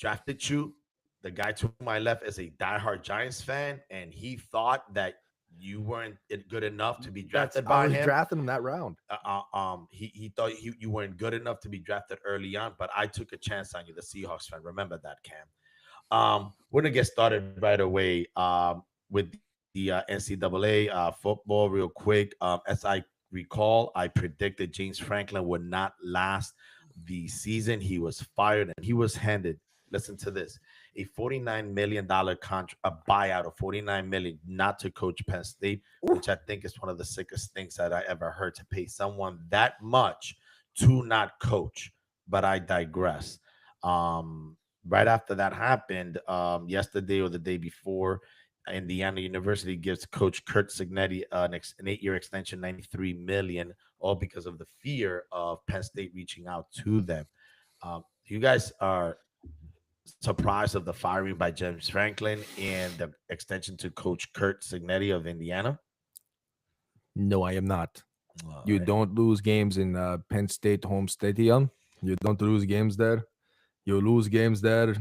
drafted you. The guy to my left is a diehard Giants fan, and he thought that you weren't good enough to be drafted I by was him. drafting him that round. He thought you weren't good enough to be drafted early on, but I took a chance on you, the Seahawks fan. Remember that, Cam. We're gonna get started right away with the NCAA football real quick. As I recall, I predicted James Franklin would not last the season. He was fired and he was handed. Listen to this: a $49 million contract, a buyout of 49 million, not to coach Penn State, which I think is one of the sickest things that I ever heard, to pay someone that much to not coach. But I digress. Right after that happened, yesterday or the day before, Indiana University gives Coach Kurt Signetti an 8-year extension, 93 million, all because of the fear of Penn State reaching out to them. You guys are surprised of the firing by James Franklin and the extension to Coach Kurt Signetti of Indiana? No, I am not. All You right. don't lose games in Penn State home stadium. You don't lose games there. You lose games there.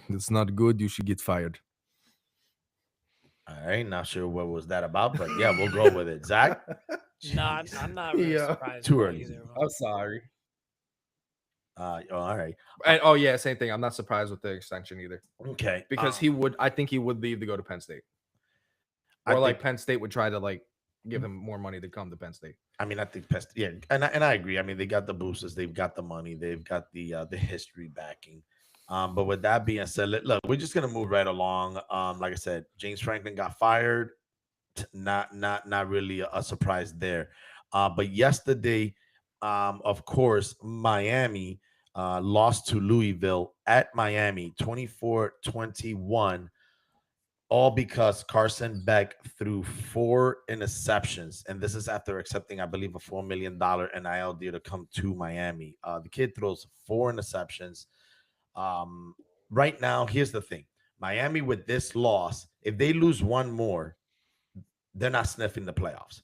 It's not good. You should get fired. All right. Not sure what was that about, but yeah, we'll go with it. Zach? Not, Jeez. I'm not really Yeah. surprised Too by early. either of them. I'm sorry. All right. Uh, And oh yeah, same thing. I'm not surprised with the extension either okay. because he would. I think he would leave to go to Penn State, I or think like Penn State would try to like give him more money to come to Penn State. I think Pest, yeah, and I agree. I mean, they got the boosters, they've got the money, they've got the history backing. But with that being said, look, we're just gonna move right along. Like I said, James Franklin got fired. Not really a surprise there. But yesterday, of course, Miami lost to Louisville at Miami 24-21, all because Carson Beck threw 4 interceptions. And this is after accepting, I believe, a $4 million NIL deal to come to Miami. The kid throws 4 interceptions. Um, right now, here's the thing: Miami, with this loss, if they lose one more, they're not sniffing the playoffs.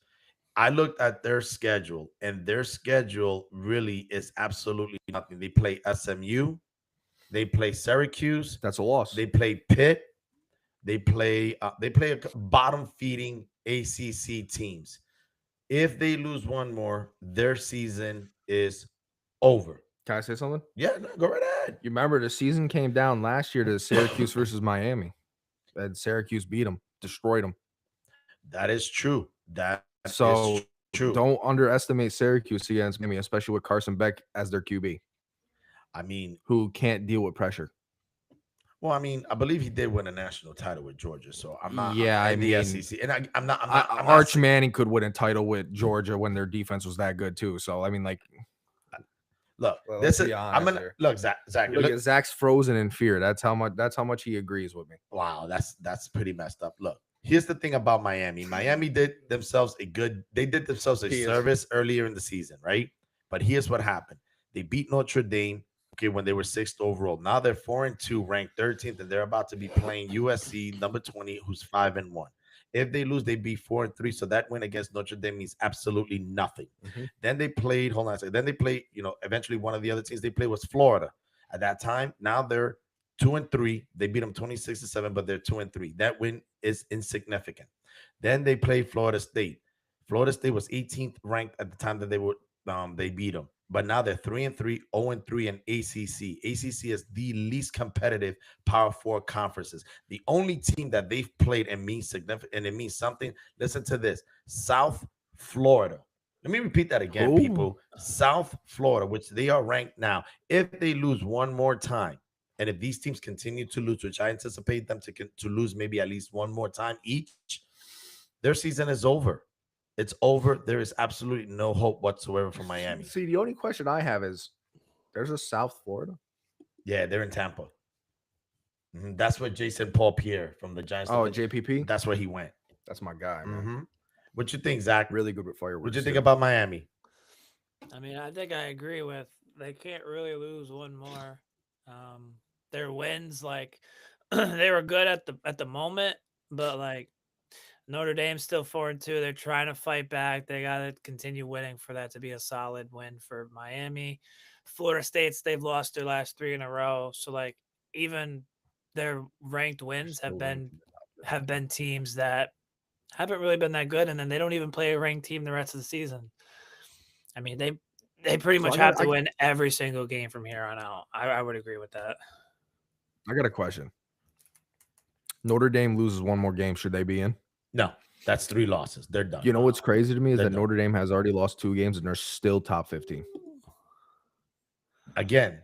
I looked at their schedule, and their schedule really is absolutely nothing. They play SMU, they play Syracuse, That's a loss. they play Pitt, they play bottom feeding ACC teams. If they lose one more, their season is over. Can I say something? Yeah, no, go right ahead. You remember the season came down last year to Syracuse versus Miami, and Syracuse beat them, destroyed them. That is true. That is So true. don't underestimate Syracuse against Miami, especially with Carson Beck as their QB, I mean, who can't deal with pressure. well, I mean, I believe he did win a national title with Georgia, so I'm Yeah, I in the mean, SEC, and I'm not Arch Manning could win a title with Georgia when their defense was that good too. So I mean, like, look. well, This let's is be I'm honest gonna here. look, Zach. Look Look, at Zach's frozen in fear. That's how much. That's how much he agrees with me. wow, that's pretty messed up. Look, here's the thing about Miami. Miami did themselves a good. They did themselves a He is. service earlier in the season, right? But here's what happened: they beat Notre Dame. Okay, when they were sixth overall. Now they're 4-2, ranked 13th, and they're about to be playing USC, number 20, who's 5-1. If they lose, they be 4-3. So that win against Notre Dame means absolutely nothing. Mhm. Then they played. Hold on a second. Then they played. Eventually one of the other teams they played was Florida. At that time, now they're 2-3. They beat them 26-7, but they're 2-3. That win is insignificant. Then they played Florida State. Florida State was 18th ranked at the time that they beat them. But now they're 3-3, 0-3 in ACC. ACC is the least competitive Power Four conferences. The only team that they've played and means significant and it means something. Listen to this: South Florida. Let me repeat that again, Who? people. South Florida, which they are ranked now. If they lose one more time, and if these teams continue to lose, which I anticipate them to lose maybe at least one more time each, their season is over. It's over. There is absolutely no hope whatsoever for Miami. See, the only question I have is, there's a South Florida. Yeah, they're in Tampa. That's where Jason Paul Pierre from the Giants. Oh, JPP. That's where he went. That's my guy, man. hmm What you think, Zach? Really good with What fireworks. you think too. about Miami? I mean, I think I agree with they can't really lose one more. Their wins, like they were good at the moment, but like Notre Dame's still 4-2. They're trying to fight back. They got to continue winning for that to be a solid win for Miami. Florida State's they've lost their last three in a row. So like even their ranked wins have been teams that haven't really been that good, and then they don't even play a ranked team the rest of the season. I mean, they pretty much have to win every single game from here on out. I would agree with that. I got a question. Notre Dame loses one more game. Should they be in? No, that's 3 losses. They're done. You know what's crazy to me is They're that done. Notre Dame has already lost 2 games and they're still top 15. Again,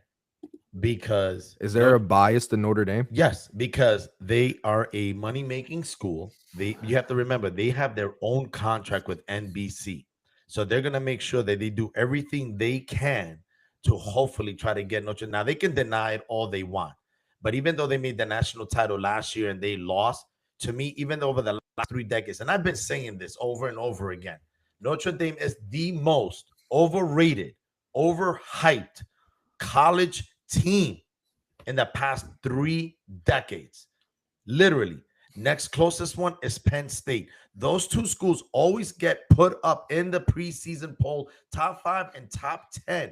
because is there a bias to Notre Dame? Yes, because they are a money-making school. You have to remember they have their own contract with NBC. So they're going to make sure that they do everything they can to hopefully try to get Notre Dame. Now, they can deny it all they want. But even though they made the national title last year and they lost, to me, even over the last 3 decades, and I've been saying this over and over again, Notre Dame is the most overrated, overhyped college team in the past 3 decades. Literally. Next closest one is Penn State. Those 2 schools always get put up in the preseason poll, top 5 and top 10.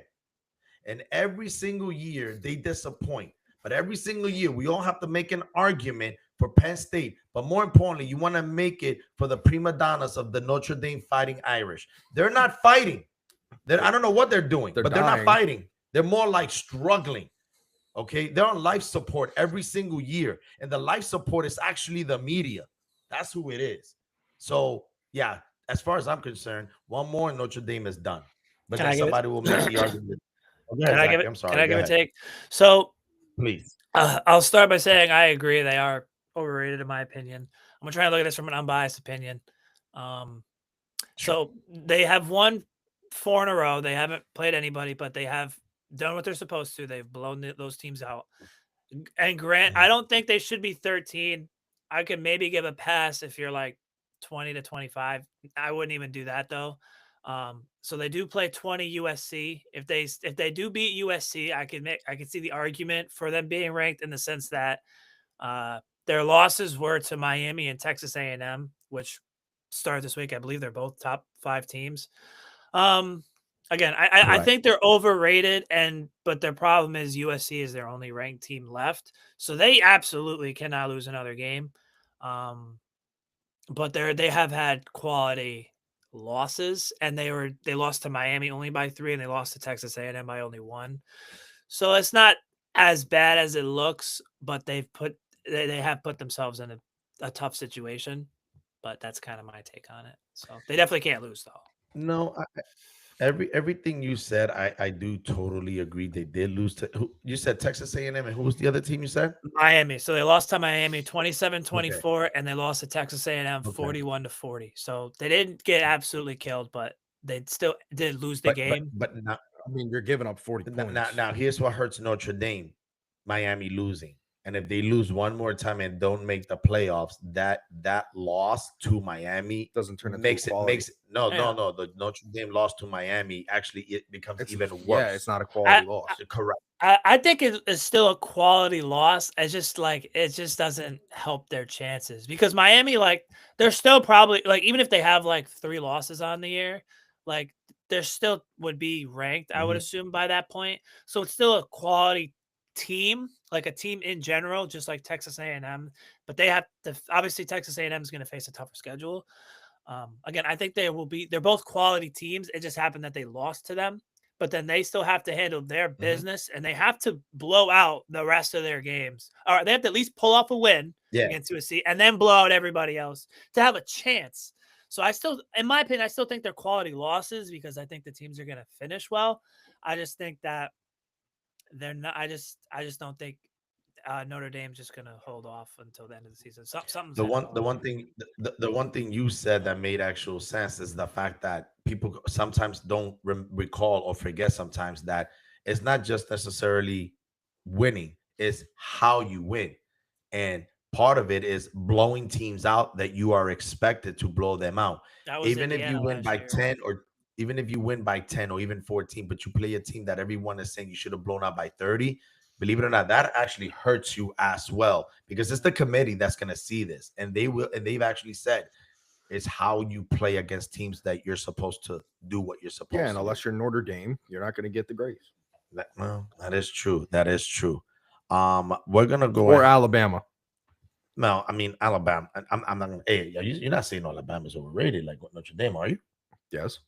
And every single year they disappoint. But every single year we all have to make an argument for Penn State. But more importantly, you want to make it for the prima donnas of the Notre Dame Fighting Irish. They're not fighting. I don't know what they're doing, but they're not fighting. They're more like struggling. Okay, they're on life support every single year, and the life support is actually the media. That's who it is. So, yeah, as far as I'm concerned, one more and Notre Dame is done. But then somebody will make the argument. Can I give a take? So, please. I'll start by saying I agree. They are overrated, in my opinion. I'm gonna try to look at this from an unbiased opinion. So they have won 4 in a row. They haven't played anybody, but they have done what they're supposed to. They've blown those teams out. And Grant, I don't think they should be 13. I could maybe give a pass if you're like 20 to 25. I wouldn't even do that though. So they do play 20 USC. If they do beat USC, I could see the argument for them being ranked in the sense that their losses were to Miami and Texas A&M, which start this week. I believe they're both top 5 teams. Again, I think they're overrated, but their problem is USC is their only ranked team left, so they absolutely cannot lose another game. But they have had quality losses, and they lost to Miami only by 3, and they lost to Texas A&M by only 1. So it's not as bad as it looks, but they have put themselves in a tough situation. But that's kind of my take on it. So they definitely can't lose, though. No, everything you said, I do totally agree. They did lose to you said Texas A&M, and who was the other team you said? Miami. So they lost to Miami 27-24, and they lost to Texas A&M 41-40. So they didn't get absolutely killed, but they still did lose the game. But now, I mean, you're giving up 40 points. Now here's what hurts Notre Dame: Miami losing. And if they lose one more time and don't make the playoffs, that loss to Miami doesn't turn into no. The Notre Dame loss to Miami actually it becomes even worse. Yeah, it's not a quality loss. Correct. I think it's still a quality loss. It's just like it just doesn't help their chances because Miami, like, they're still probably like even if they have like 3 losses on the year, like they still would be ranked. I would assume by that point. So it's still a quality team, like a team in general, just like Texas A&M, but they have to obviously Texas A&M is going to face a tougher schedule. Again, I think they're both quality teams. It just happened that they lost to them, but then they still have to handle their business and they have to blow out the rest of their games. All right, they have to at least pull off a win against USC and then blow out everybody else to have a chance. So in my opinion, I still think they're quality losses because I think the teams are going to finish well. I just think that they're not. I just don't think Notre Dame's just gonna hold off until the end of the season. Something's the one thing you said that made actual sense is the fact that people sometimes don't recall or forget sometimes that it's not just necessarily winning; it's how you win, and part of it is blowing teams out that you are expected to blow them out, even if you win by 10 or. Even if you win by 10 or even 14, but you play a team that everyone is saying you should have blown out by 30, believe it or not, that actually hurts you as well because it's the committee that's going to see this. And they've actually said it's how you play against teams that you're supposed to do what you're supposed to. Yeah, and unless you're Notre Dame, you're not going to get the grace. That is true. That is true. We're gonna go or ahead- Alabama. No, I mean Alabama. I'm not gonna. Hey, you're not saying Alabama's overrated like what Notre Dame, are you? Yes.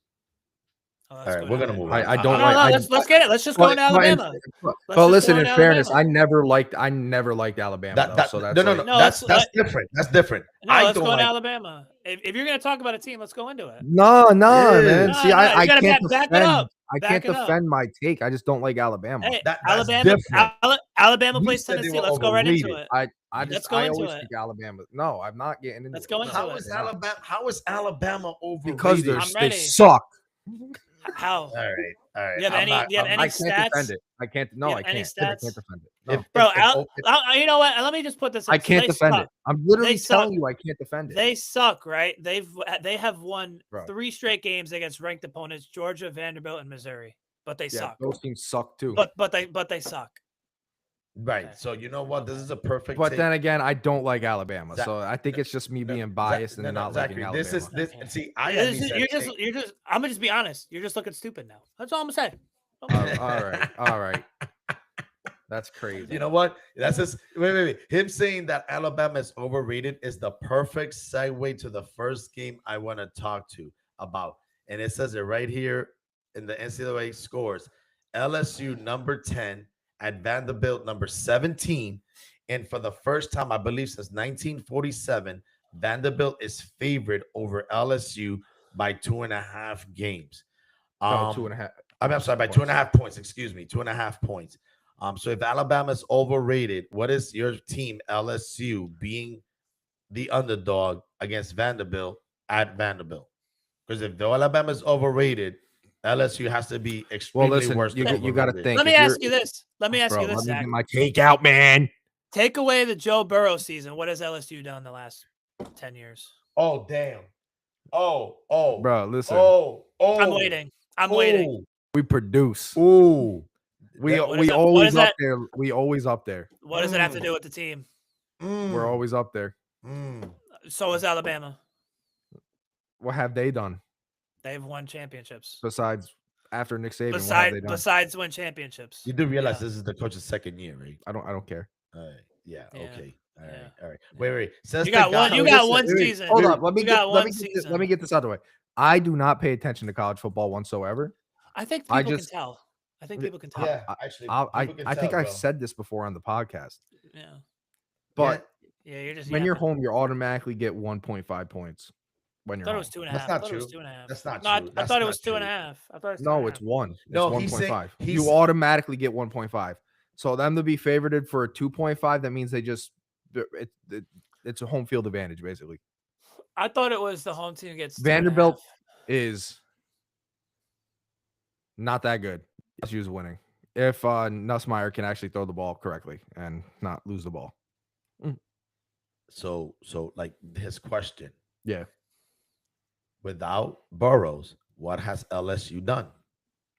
Oh, All let's right, go we're to gonna move Alabama. on. I don't No, like. no, I, let's get it. Let's just go into Alabama. But Let's just listen, go in into fairness, Alabama. I never liked Alabama. That, though, that, so no, that's no, like, no. No, That's let's- different. That's different. No, I let's don't go into like. Alabama. If you're gonna talk about a team, let's go into it. no, Yeah. man. No, See, no, I you gotta can't back it defend. up. I Back can't it up. defend my take. I just don't like Alabama. Hey, That's Alabama, different. Alabama You plays said they Tennessee. were Let's go right into overrated. it. I go into always it. think Alabama. No, I'm not getting into Let's it. go into How it. is Alabama? How is Alabama overrated? Because I'm they ready. suck. How? all right. All right. You have I'm any- not- you have I'm any I not- can't stats? defend it. I can't. No, You I have any can't. I can't stats? defend it. No. Bro, if- you know what? Let me just put this. I in. So can't they defend suck. it. I'm literally They suck. telling you I can't defend it. They suck, right? They have won Bro. 3 straight games against ranked opponents: Georgia, Vanderbilt, and Missouri. But they yeah, suck. those teams suck too. But they suck. Right. Okay. So you know what? This is a perfect. But take. then again, I don't like Alabama, Zach- so I think it's just me being Zach- biased and no, not Zachary, liking Alabama. This is this. Okay. See, I You're at least said just. I'm gonna just be honest. You're just looking stupid now. That's all I'm gonna say. All right. That's crazy. You know what? That's just wait. Him saying that Alabama is overrated is the perfect segue to the first game I want to talk to about, and it says it right here in the NCAA scores: LSU number 10 at Vanderbilt number 17, and for the first time I believe since 1947, Vanderbilt is favored over LSU by 2.5 games. No, 2.5. I'm sorry, by 2.5 points. Excuse me, 2.5 points. So if Alabama is overrated, what is your team LSU being the underdog against Vanderbilt at Vanderbilt? Because if the Alabama is overrated, LSU has to be Well, extremely listen, worse. you than got to overrated. think. Let me if ask you're- you this. Let me ask Bro, you this, let me Zach. get my take out, man. Take away the Joe Burrow season. What has LSU done the last 10 years? Oh damn! Oh, Bro, listen. oh! I'm waiting. I'm waiting. We produce. Ooh, We What is we that- what always is up that? there. We always up there. What does it have to do with the team? We're always up there. So is Alabama. What have they done They've won championships. besides after Nick Saban? What have they done? Besides win championships. You do realize Yeah. this is the coach's second year, right? I don't care. All right. Yeah. Yeah. Okay. All right. Yeah. All right. Wait. Says You the got guy- one. You Wait, got listen, one wait, season. Hold up. Let me You get got let one me get this, season. let me get this out of the way. I do not pay attention to college football whatsoever. I think I people just- can tell. I think people can tell. Yeah, actually, I people can think tell, I've bro. said this before on the podcast. Yeah. But Yeah. You're just. when you you're have to- home, you automatically get 1.5 points. When I you're thought it home. was 2.5. That's not I thought it was true. 2.5. That's not No, I true. thought That's it not was true. 2.5. I thought it was No, it's 2.5. 1. It's No, he's saying- 1.5. he's- You automatically get 1.5. So them to be favorited for a 2.5, that means they just it's a home field advantage basically. I thought it was the home team gets 2.5. Vanderbilt is not that good. LSU's winning if Nussmeier can actually throw the ball correctly and not lose the ball. So like his question. Yeah. Without Burrows, what has LSU done?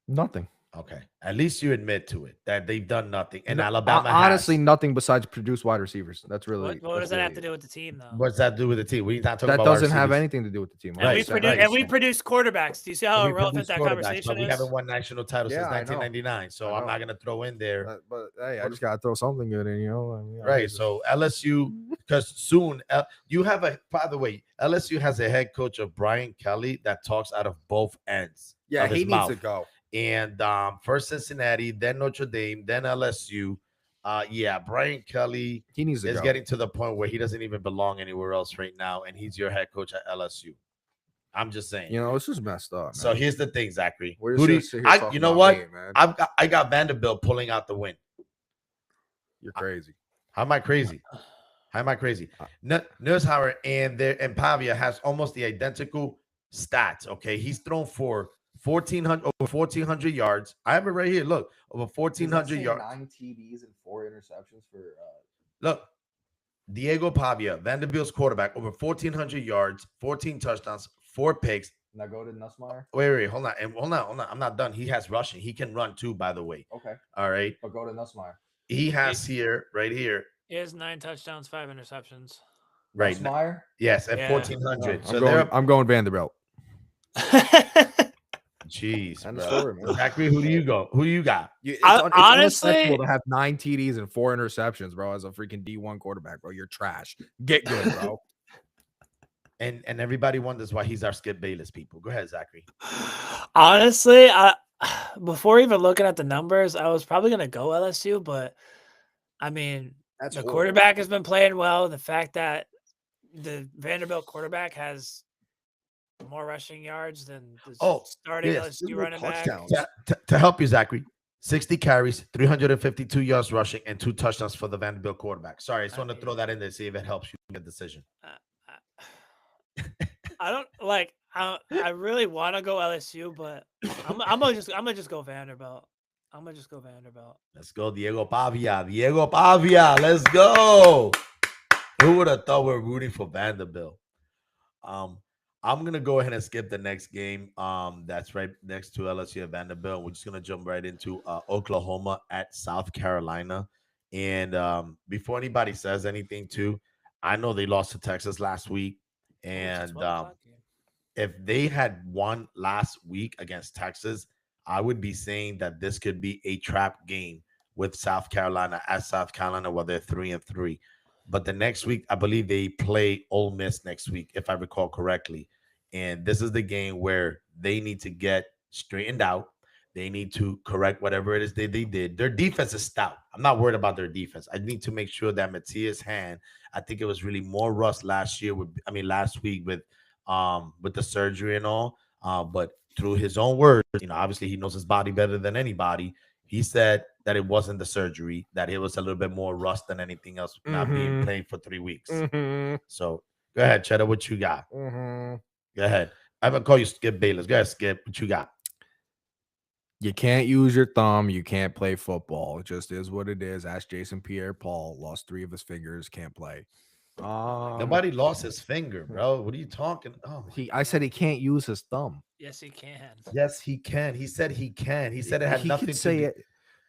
Nothing. Okay. At least you admit to it that they've done nothing. And No, Alabama honestly has. nothing besides produce wide receivers. That's really What does that's that have really to it. do with the team, though? What's that do with the team? We not talking That about wide doesn't have receivers. anything to do with the team. And Right, we so- produce right, and we so- produce quarterbacks. Do you see how We irrelevant produce that quarterbacks, conversation but we is? haven't won national titles Yeah, since I know. 1999. So I I'm know. not gonna throw in there. But hey, I just gotta throw something good in, I mean, I Right. hate to- So LSU, because soon you have by the way, LSU has a head coach of Brian Kelly that talks out of both ends. yeah, of his he needs mouth. to go. And first Cincinnati, then Notre Dame, then LSU. Brian Kelly He needs to is go. getting to the point where he doesn't even belong anywhere else right now, and he's your head coach at LSU. I'm just saying. It's just messed up. Man. So here's the thing, Zachary. We're Who do just you, gonna sit here you talking know about what? me, man. I got Vanderbilt pulling out the win. You're crazy. How am I crazy? How am I crazy? Nussmeier and Pavia has almost the identical stats. Okay, he's thrown for 1,400 yards. I have it right here. Look, over 1,400 yards. 9 TDs and 4 interceptions for. Look, Diego Pavia, Vanderbilt's quarterback, over 1,400 yards, 14 touchdowns, 4 picks. Now go to Nussmeier. Wait, hold on. I'm not done. He has rushing. He can run too, by the way. Okay, All right. but go to Nussmeier. He has here, right here, He has 9 touchdowns, 5 interceptions. right. Nussmeier. Yes, at Yeah. 1,400. I'm So going. I'm going Vanderbilt. Jeez, End of bro. story, man. Zachary, who do you go? Who you got? It's honestly- unacceptable to have 9 TDs and 4 interceptions, bro, as a freaking D1 quarterback, bro. You're trash. Get good, bro. And everybody wonders why he's our Skip Bayless. People, go ahead, Zachary. Honestly, before even looking at the numbers, I was probably gonna go LSU, but I mean, That's the horrible. quarterback has been playing well. The fact that the Vanderbilt quarterback has more rushing yards than the starting yes, LSU running back. touchdowns. To help you, Zachary, 60 carries, 352 yards rushing, and 2 touchdowns for the Vanderbilt quarterback. Sorry, I just want to throw that in there, see if it helps you make a decision. I don't like. I really want to go LSU, but I'm gonna just go Vanderbilt. I'm gonna just go Vanderbilt. Let's go, Diego Pavia. Diego Pavia, let's go. Who would have thought we're rooting for Vanderbilt? I'm gonna go ahead and skip the next game. That's right next to LSU and Vanderbilt. We're just gonna jump right into Oklahoma at South Carolina. And before anybody says anything, too, I know they lost to Texas last week, and if they had won last week against Texas, I would be saying that this could be a trap game with South Carolina at South Carolina, where they're 3-3. But the next week, I believe they play Ole Miss next week, if I recall correctly. And this is the game where they need to get straightened out. They need to correct whatever it is they did. Their defense is stout. I'm not worried about their defense. I need to make sure that Matthias Hand, I think it was really more rust last week with the surgery and all. But through his own words, obviously he knows his body better than anybody. He said that it wasn't the surgery, that it was a little bit more rust than anything else, not being played for 3 weeks. So go ahead, Cheddar, what you got? Go ahead. I'm gonna call you Skip Bayless. Go ahead, Skip. What you got? You can't use your thumb. You can't play football. It just is what it is. Ask Jason Pierre-Paul. Lost 3 of his fingers. Can't play. Nobody lost his finger, bro. What are you talking? Oh, I said he can't use his thumb. Yes, he can. Yes, he can. He said he can. He said it had nothing to do.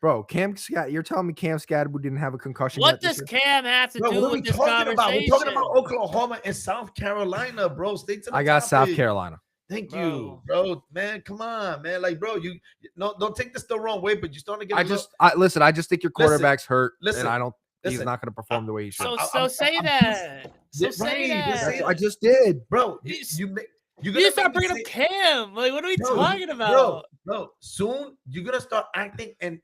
Bro, Cam Scott, you're telling me Cam Scatterwood didn't have a concussion? What does Cam have to do what are we with this talking about? conversation? We're talking about Oklahoma and South Carolina, bro. Stay to the I got topic. South Carolina. Thank you, bro. Man, come on, man. Like, bro, you don't take this the wrong way, but you're starting to get. Listen. I just think your quarterback's hurt, and I don't. He's Listen, not going to perform the way he should. So say that. I just did, bro. You start bringing up Cam. Like, what are we talking about? Bro, soon you're gonna start acting and.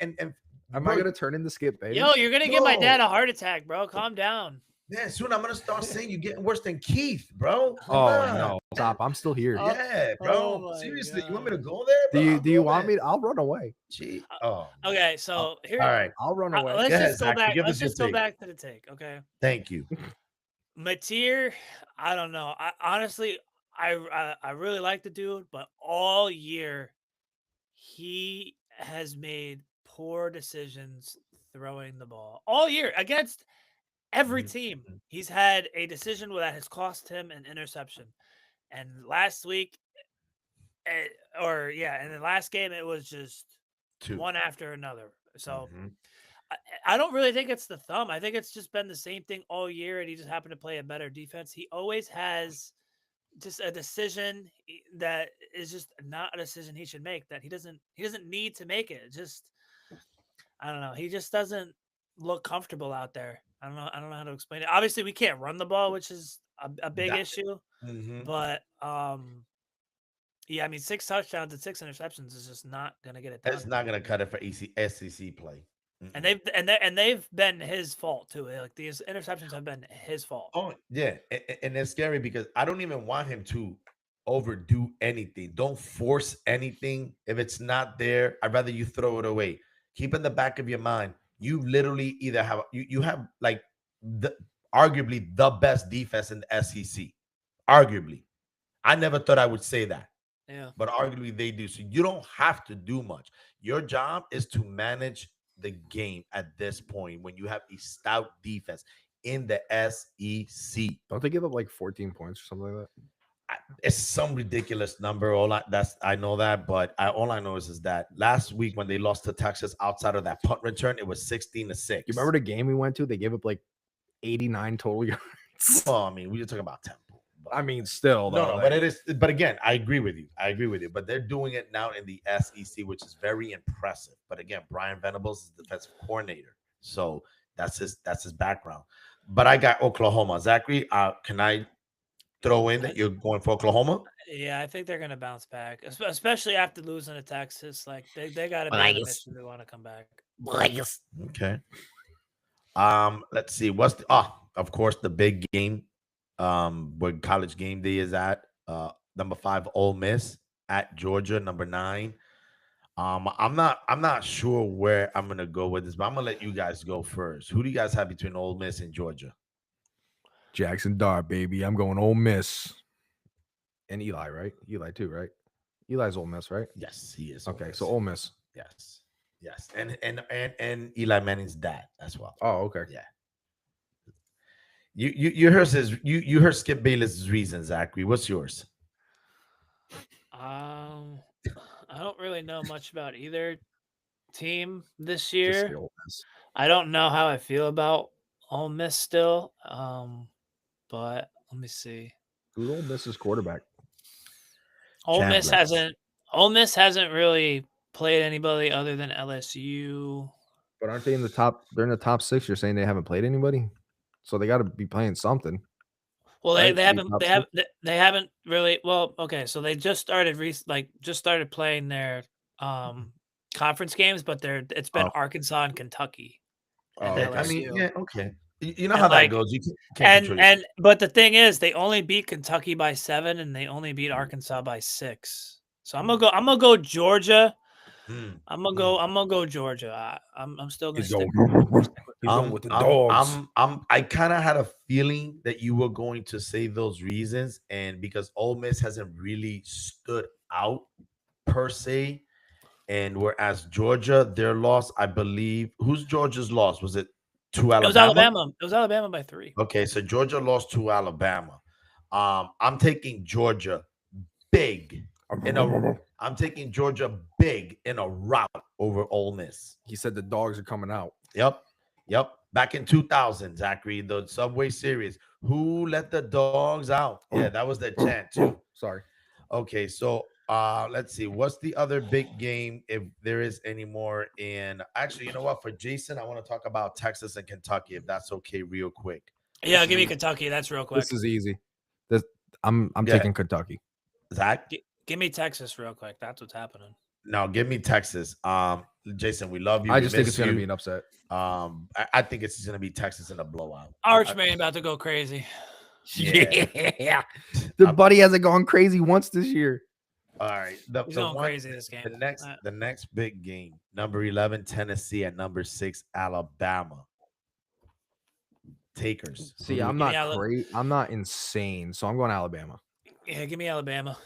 Am I gonna turn into Skip Bayless? Yo, you're gonna give my dad a heart attack, bro. Calm down. Man, soon I'm gonna start saying you're getting worse than Keith, bro. No, stop! I'm still here. Yeah, bro. Seriously, you want me to go there? Do you want me? I'll run away. Gee. Okay, so here. All right, I'll run away. Let's just go back. Let's just go back to the take. Okay. Thank you. Mateer, I don't know. Honestly, I really like the dude, but all year he has made poor decisions throwing the ball. All year against every team. He's had a decision that has cost him an interception. And last week, and the last game, it was just 2 one after another. So I don't really think it's the thumb. I think it's just been the same thing all year, and he just happened to play a better defense. He always has just a decision that is just not a decision he should make, that he doesn't need to make it. Just, I don't know. He just doesn't look comfortable out there. I don't know how to explain it. Obviously, we can't run the ball, which is a big issue. But yeah, I mean, 6 touchdowns and 6 interceptions is just not gonna get it done. That's not gonna cut it for SEC play. And they've been his fault too. Like, these interceptions have been his fault. Oh yeah, and it's scary because I don't even want him to overdo anything. Don't force anything. If it's not there, I'd rather you throw it away. Keep in the back of your mind, you literally either have you have like arguably the best defense in the SEC. Arguably, I never thought I would say that. Yeah, but arguably they do. So you don't have to do much. Your job is to manage the game at this point when you have a stout defense in the SEC. Don't they give up like 14 points or something like that? It's some ridiculous number. I know that, but all I know is that last week when they lost to Texas outside of that punt return, it was 16-6. You remember the game we went to? They gave up like 89 total yards. Well, I mean, we were talking about Temple, I mean, still though. No, but it is. But again, I agree with you. But they're doing it now in the SEC, which is very impressive. But again, Brian Venables is defensive coordinator, so that's his background. But I got Oklahoma. Zachary, can I throw in that you're going for Oklahoma? Yeah, I think they're gonna bounce back, especially after losing to Texas. Like they got to be on a mission to want to come back. Okay. Let's see. Of course, the big game, where College Game Day is at. Number 5, Ole Miss at Georgia. Number 9. I'm not sure where I'm gonna go with this, but I'm gonna let you guys go first. Who do you guys have between Ole Miss and Georgia? Jackson Dart, baby. I'm going Ole Miss. And Eli, right? Eli too, right? Eli's Ole Miss, right? Yes, he is. Okay, so Ole Miss. Yes, and Eli Manning's dad as well. Oh, okay. Yeah. You heard Skip Bayless's reasons, Zachary. What's yours? I don't really know much about either team this Just year. say Ole Miss. I don't know how I feel about Ole Miss still. But let me see. Who's Ole Miss's quarterback? Ole Miss Chambliss. hasn't really played anybody other than LSU. But aren't they in the top? They're in the top 6. You're saying they haven't played anybody, so they got to be playing something. Well, Right, they haven't top they haven't really. Well, okay, so they just started playing their conference games, but it's been Arkansas and Kentucky. Oh, and okay. I mean, LSU. yeah, okay. You know And how that like- goes. You can't control it. But the thing is, they only beat Kentucky by 7, and they only beat Arkansas by 6. So I'm gonna go Georgia. I'm gonna go Georgia. I'm still gonna He's stick going. with He's going with the dogs. I kind of had a feeling that you were going to say those reasons, and because Ole Miss hasn't really stood out per se, and whereas Georgia, their loss, I believe, who's Georgia's loss? Was it to Alabama? It was Alabama. It was Alabama by 3. Okay, so Georgia lost to Alabama. I'm taking Georgia big I'm taking Georgia big in a rout over Ole Miss. He said the dogs are coming out. Yep. Back in 2000, Zachary, the Subway Series. Who let the dogs out? Yeah, that was the chant too. Sorry. Okay, so let's see. What's the other big game, if there is any more? In actually, you know what? For Jason, I want to talk about Texas and Kentucky, if that's okay, real quick. Yeah, give me Kentucky. That's real quick. This is easy. I'm Yeah. taking Kentucky. Zach? Give me Texas real quick. That's what's happening. No, give me Texas. Jason, we love you. I We just think miss it's gonna you. be an upset. I think it's gonna be Texas in a blowout. Archman about to go crazy. Yeah. The buddy hasn't gone crazy once this year. All right. He's going crazy this game. The next big game, number 11, Tennessee at number 6, Alabama. Takers. See, Who do I'm we- not great. I'm not insane, so I'm going Alabama. Yeah, give me Alabama.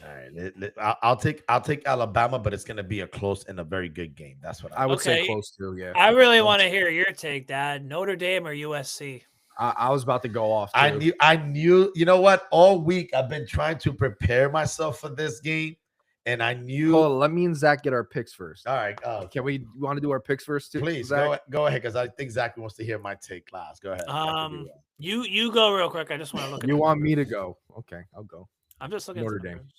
All right. I'll take Alabama, but it's gonna be a close and a very good game. That's what I would say Okay. close to, yeah. I really want to hear your take, Dad. Notre Dame or USC? I was about to go off. I too. knew, you know what? All week I've been trying to prepare myself for this game, and I knew. Hold on, let me and Zach get our picks first. All right. Can we want to do our picks first too? Please Zach? go ahead, because I think Zach wants to hear my take last. Go ahead. I could be wrong. You go real quick. I just want to look at You the want me to numbers. go? Okay, I'll go. I'm just looking Notre at the Dame. numbers.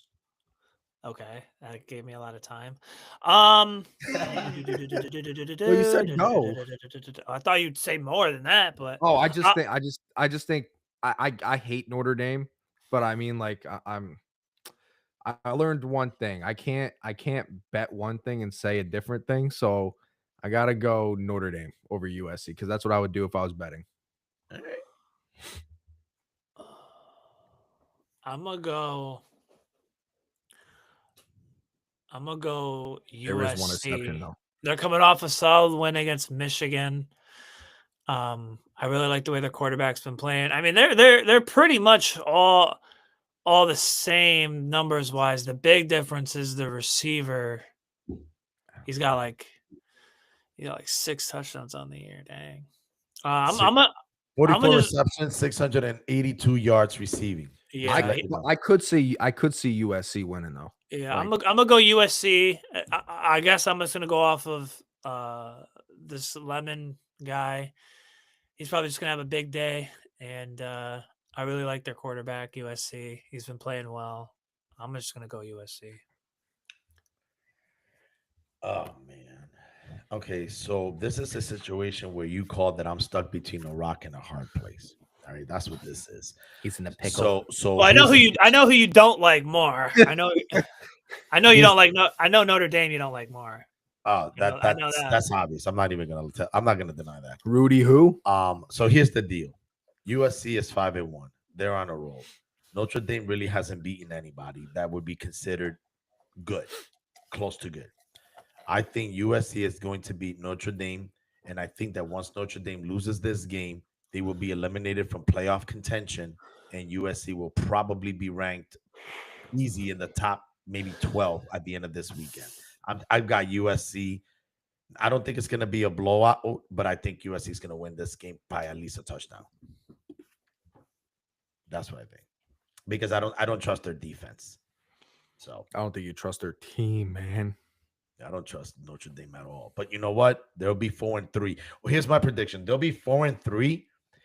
Okay, that gave me a lot of time. you said go. I thought you'd say more than that, but Oh, I just think I hate Notre Dame, but I mean, like I learned one thing. I can't bet one thing and say a different thing. So I gotta go Notre Dame over USC because that's what I would do if I was betting. All right. I'm gonna go There is one exception USC. though. They're coming off a solid win against Michigan. I really like the way their quarterback's been playing. I mean, they're pretty much all the same numbers wise. The big difference is the receiver. He's got like 6 touchdowns on the year. Dang. I'm 44 just- receptions, 682 yards receiving. yeah. I could see USC winning though. Yeah, Like- I'm gonna go USC. I guess I'm just gonna go off of this Lemon guy. He's probably just gonna have a big day, and I really like their quarterback, USC. He's been playing well. I'm just gonna go USC. Oh man. Okay, so this is a situation where you called that I'm stuck between a rock and a hard place. All right, that's what this is. He's in a pickle. So Well, I know here's I know who you don't like more. I know you don't like I know Notre Dame you don't like more. I know that. that's obvious. I'm not even gonna tell. I'm not gonna deny that. Rudy who? So here's the deal. USC is 5-1. They're on a roll. Notre Dame really hasn't beaten anybody that would be considered good, close to good. I think USC is going to beat Notre Dame, and I think that once Notre Dame loses this game, they will be eliminated from playoff contention, and USC will probably be ranked easy in the top maybe 12 at the end of this weekend. I've got USC. I don't think it's going to be a blowout, but I think USC is going to win this game by at least a touchdown. That's what I think, because I don't trust their defense. So I don't think you trust their team, man. I don't trust Notre Dame at all. But you know what? They'll be 4-3. Well, here's my prediction: they'll be 4-3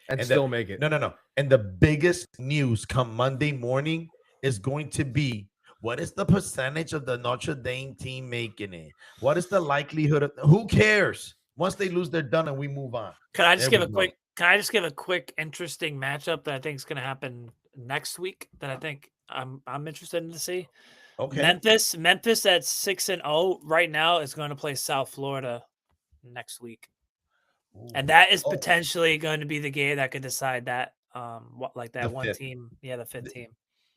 and still make it. No. And the biggest news come Monday morning is going to be, what is the percentage of the Notre Dame team making it? What is the likelihood of? Who cares? Once they lose, they're done, and we move on. Can I just give a quick interesting matchup that I think is going to happen next week that I think I'm interested in to see? Okay. Memphis at 6-0 right now is going to play South Florida next week. Ooh. And that is potentially going to be the game that could decide that one team. Yeah, the fifth team.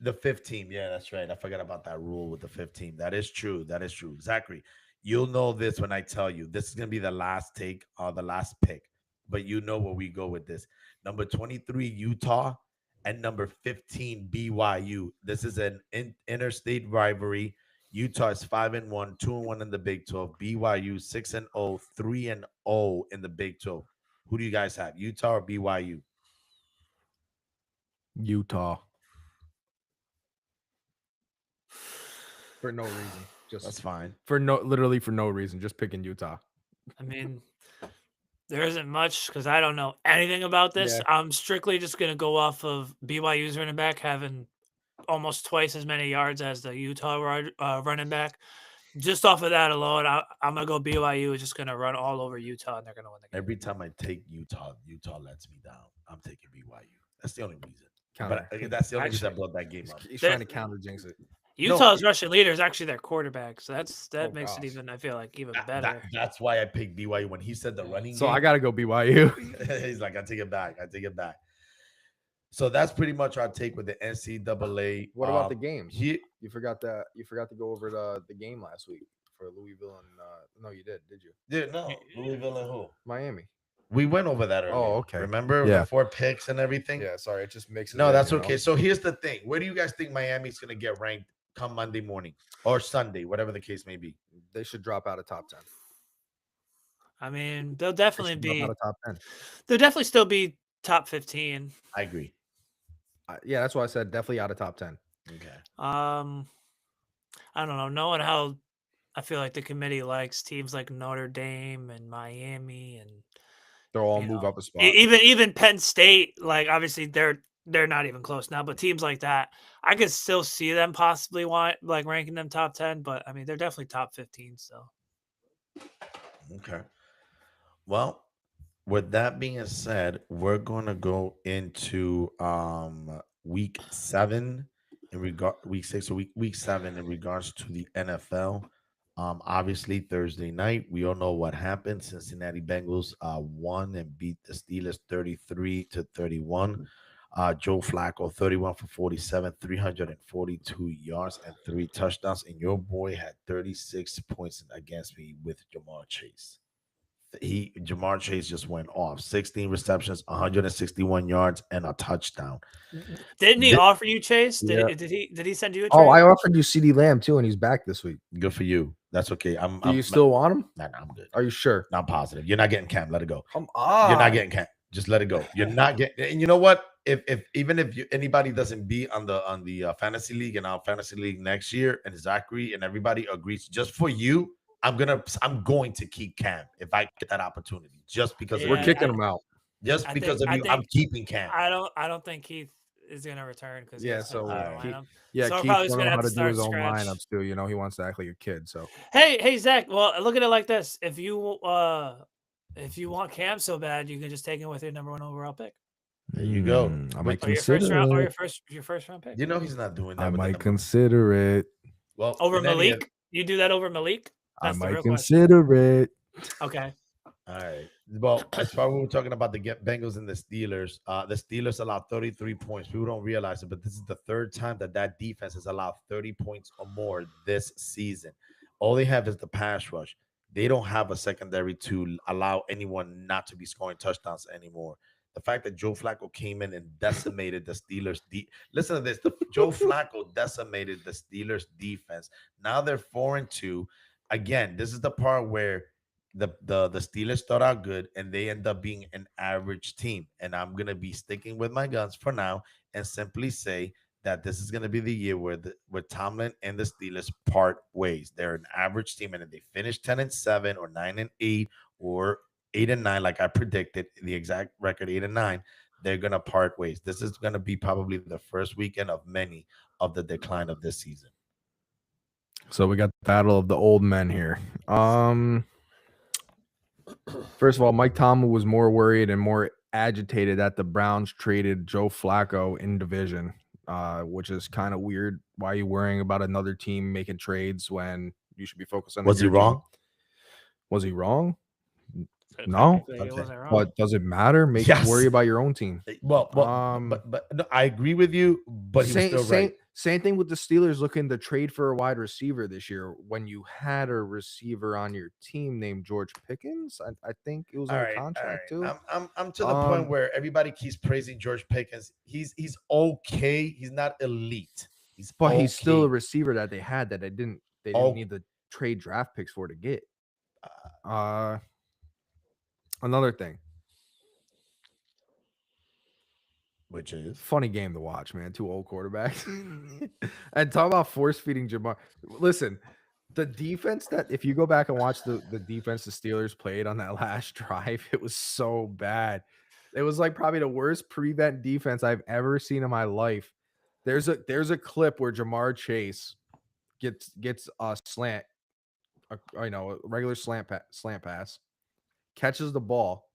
The fifth team. Yeah, that's right. I forgot about that rule with the fifth team. That is true. Zachary, you'll know this when I tell you. This is going to be the last take or the last pick. But you know where we go with this. Number 23, Utah, and number 15, BYU. This is an interstate rivalry. Utah is 5-1, 2-1 in the Big 12. BYU 6-0, 3-0 in the Big 12. Who do you guys have, Utah or BYU? Utah. For no reason. That's fine. Literally for no reason. Just picking Utah. I mean, there isn't much because I don't know anything about this. Yeah. I'm strictly just going to go off of BYU's running back having almost twice as many yards as the Utah running back. Just off of that alone, I'm going to go BYU is just going to run all over Utah, and they're going to win the game. Every time I take Utah lets me down. I'm taking BYU. That's the only reason. That's the only reason I brought that game up. He's trying to counter jinx it. Utah's rushing leader is actually their quarterback, so that makes it even. I feel like even better. That's why I picked BYU when he said the running. So game, I gotta go BYU. He's like, I take it back. So that's pretty much our take with the NCAA. What about the games? You forgot to go over the game last week for Louisville and no, you did you? Yeah, no, Louisville and who? Miami. We went over that earlier. Oh, okay. Remember the 4 picks and everything? Yeah, sorry, it just makes it. No, that's okay. So here's the thing: where do you guys think Miami's gonna get ranked come Monday morning or Sunday, whatever the case may be? They should drop out of top 10. I mean, they'll definitely be out of top 10. They'll definitely still be top 15. I agree. Yeah, that's why I said definitely out of top 10. Okay. I don't know. Knowing how I feel like the committee likes teams like Notre Dame and Miami, and they'll all move up a spot. Even Penn State, like obviously they're not even close now, but teams like that, I could still see them possibly ranking them top 10, but I mean they're definitely top 15. So okay. Well, with that being said, we're gonna go into week 7 week 6 or week 7 in regards to the NFL. Obviously Thursday night, we all know what happened. Cincinnati Bengals won and beat the Steelers 33-31. Joe Flacco 31 for 47, 342 yards and 3 touchdowns, and your boy had 36 points against me with Ja'Marr Chase. Ja'Marr Chase just went off. 16 receptions, 161 yards, and a touchdown. Didn't he offer you Chase? Did he send you a trade? Oh, I offered you CeeDee Lamb too, and he's back this week. Good for you. That's okay. Do you still want him? Nah, I'm good. Are you sure? I'm positive. You're not getting Cam. Let it go. Come on. You're not getting Cam. Just let it go. You're not getting. And you know what? If anybody doesn't be on the fantasy league and our fantasy league next year, and Zachary and everybody agrees, just for you, I'm going to keep Cam if I get that opportunity. Just because we're kicking him out. Just because of you, I'm keeping Cam. I don't think Keith is gonna return because Yeah, so lineup. yeah, So we're Keith probably don't just know gonna how have to to do his start own scratch. lineups too. You know, he wants to act like a kid. So Hey Zach. Well, look at it like this: if you want Cam so bad, you can just take him with your number 1 overall pick, There you go. I might or your consider first round, or it. your first round pick. You know he's not doing that. I with the might number. consider it. Well, Over in any Malik, you do that over Malik? I That's the might real question. consider it. Okay. All right. Well, as far as we were talking about the Bengals and the Steelers allowed 33 points. People don't realize it, but this is the third time that defense has allowed 30 points or more this season. All they have is the pass rush. They don't have a secondary to allow anyone not to be scoring touchdowns anymore. The fact that Joe Flacco came in and decimated the Steelers. Listen to this. Joe Flacco decimated the Steelers defense. Now they're 4-2. Again, this is the part where the Steelers start out good and they end up being an average team. And I'm gonna be sticking with my guns for now and simply say that this is gonna be the year where Tomlin and the Steelers part ways. They're an average team, and if they finish 10-7 or 9-8 or 8-9, like I predicted, the exact record 8-9, they're gonna part ways. This is gonna be probably the first weekend of many of the decline of this season. So we got the battle of the old men here. First of all, Mike Tomlin was more worried and more agitated that the Browns traded Joe Flacco in division, which is kind of weird. Why are you worrying about another team making trades when you should be focused on? Was he wrong? Was he wrong? No, but does it matter? Make you worry about your own team. Well, but no, I agree with you. But he was still right. Same thing with the Steelers looking to trade for a wide receiver this year when you had a receiver on your team named George Pickens. I think it was on a contract too. I'm to the point where everybody keeps praising George Pickens. He's okay. He's not elite. He's still a receiver that they had that they didn't need the trade draft picks for to get. Another thing, which is funny game to watch, man. 2 old quarterbacks. And talk about force feeding Jamar. Listen, the defense that if you go back and watch the defense the Steelers played on that last drive, it was so bad. It was like probably the worst prevent defense I've ever seen in my life. There's a clip where Jamar Chase gets a slant, a regular slant pass, catches the ball.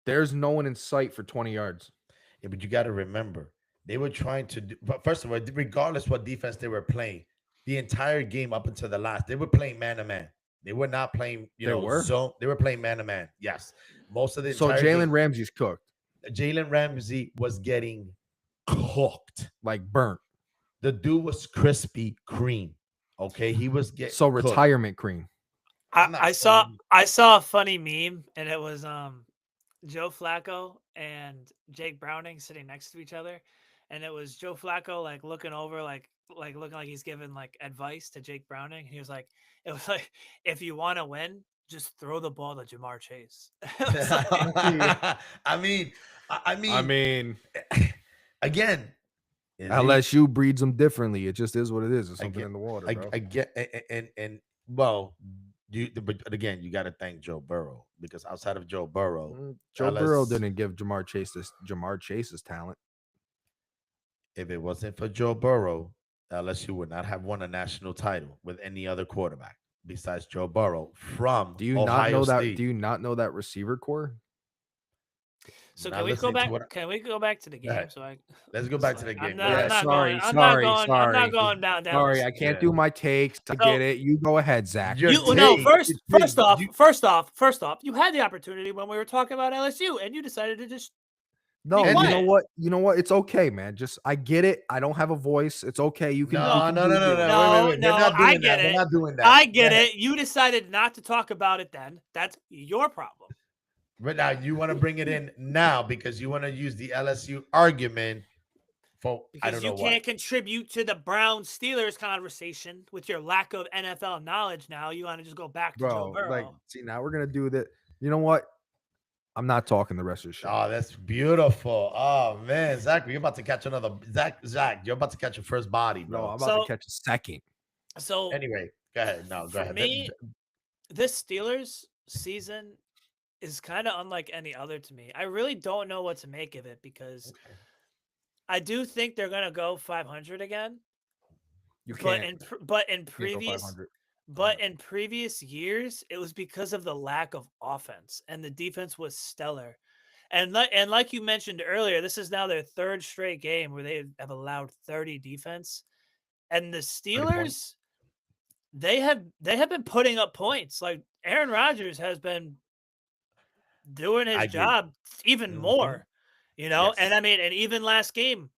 There's no one in sight for 20 yards. Yeah, but you got to remember, they were trying to do, but first of all, regardless what defense they were playing, the entire game up until the last, they were playing man-to-man. They were not playing, zone. They were playing man-to-man. Yes. Most of the So Jalen Ramsey's cooked. Jalen Ramsey was getting cooked. Like burnt. The dude was crispy cream. Okay. He was getting cooked. Retirement cream. I saw a funny meme, and it was Joe Flacco and Jake Browning sitting next to each other, and it was Joe Flacco like looking over, like looking like he's giving like advice to Jake Browning. And he was like, it was like, if you want to win, just throw the ball to Jamar Chase. I mean, again, LSU breeds them differently. It just is what it is. It's something in the water. Bro. I get, and well. But again, you got to thank Joe Burrow, because outside of Joe Burrow, Burrow didn't give Jamar Chase's talent. If it wasn't for Joe Burrow, LSU would not have won a national title with any other quarterback besides Joe Burrow from Ohio State. Do you not know that receiver core? So can we go back? Can we go back to the game? Let's go back to the game. Sorry. I'm not going down. Sorry, I can't do my takes. I get it. You go ahead, Zach. First off, you had the opportunity when we were talking about LSU, and you decided to just. No, you know what? You know what? It's okay, man. Just I get it. I don't have a voice. It's okay. You can. No. Wait. I get it. They're not doing that. I get it. You decided not to talk about it then. That's your problem. But now you want to bring it in now because you want to use the LSU argument for because you can't contribute to the Browns Steelers conversation with your lack of NFL knowledge. Now you want to just go back to Joe Burrow. See, now we're gonna do that. You know what? I'm not talking the rest of the show. Oh, that's beautiful. Oh man, Zach, you're about to catch another. Zach, you're about to catch your first body, bro. No, I'm about to catch a second. So anyway, go ahead. No, go ahead. Me, this Steelers season is kind of unlike any other to me. I really don't know what to make of it because I do think they're gonna go 500 again. You But can't, in but in you can't go previous 500. but in previous years, it was because of the lack of offense, and the defense was stellar. And like you mentioned earlier, this is now their third straight game where they have allowed 30 defense. And the 30 points. Steelers, they have been putting up points. Like Aaron Rodgers has been doing I his agree. job even Mhm. more, And Yes. I mean, and even last game,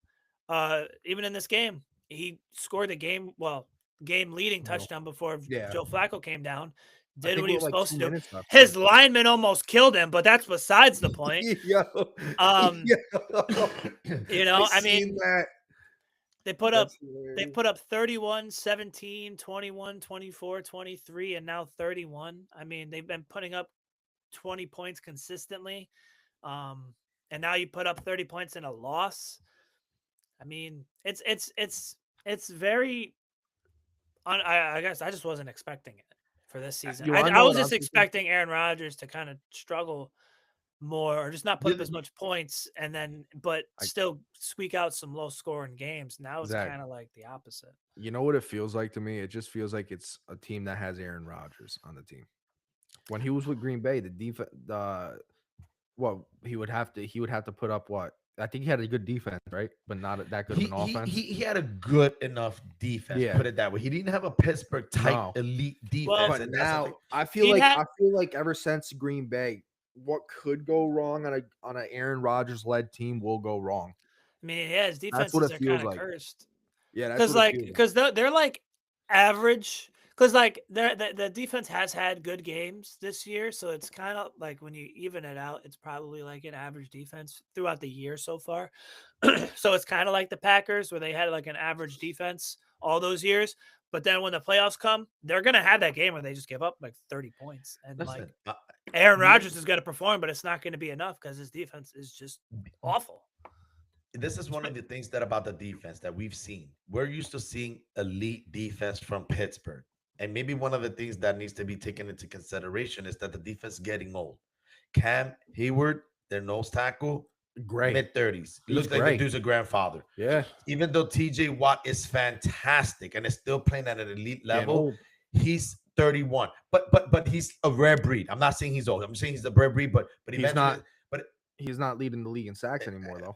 even in this game, he scored the game leading Well, touchdown before yeah. Joe Flacco came down, I did think what we he have was like supposed 2 to do. minutes left. His lineman almost killed him, but that's besides the point. Yo. Um, Yo. I mean, that. they put That's up they hilarious. put up 31, 17, 21, 24, 23, and now 31. I mean, they've been putting up 20 points consistently. And now you put up 30 points in a loss. I mean, it's very I guess I just wasn't expecting it for this season. You wanna I know was what I'm just thinking? expecting Aaron Rodgers to kind of struggle more or just not put up You- as much points but I- still squeak out some low scoring games. Now it's Zach. kind of like the opposite. You know what it feels like to me? It just feels like it's a team that has Aaron Rodgers on the team. When he was with Green Bay, the defense, he would have to put up what? I think he had a good defense, right? But not that good of an offense. He had a good enough defense. Yeah. Put it that way. He didn't have a Pittsburgh type No. elite defense. Well, But and that's the thing. now I feel He like had- I feel like ever since Green Bay, what could go wrong on an Aaron Rodgers led team will go wrong. I mean, yeah, his what defenses it are feels kind of like. cursed. Yeah, that's Because what it feels like. they're like average. Because like the defense has had good games this year, so it's kind of like when you even it out, it's probably like an average defense throughout the year so far. So it's kind of like the Packers where they had like an average defense all those years, but then when the playoffs come, they're gonna have that game where they just give up like 30 points, and like Listen, Aaron you- Rodgers is gonna perform, but it's not gonna be enough because his defense is just awful. this is one of the things that about the defense that we've seen. We're used to seeing elite defense from Pittsburgh. And maybe one of the things that needs to be taken into consideration is that the defense is getting old. Cam Hayward, their nose tackle, Great. mid-30s. He's Looks like the great. dude's a grandfather. Yeah. Even though TJ Watt is fantastic and is still playing at an elite Getting level, old. he's 31. But he's a rare breed. I'm not saying he's old. I'm saying he's a rare breed, but He's eventually not he's not leading the league in sacks anymore though.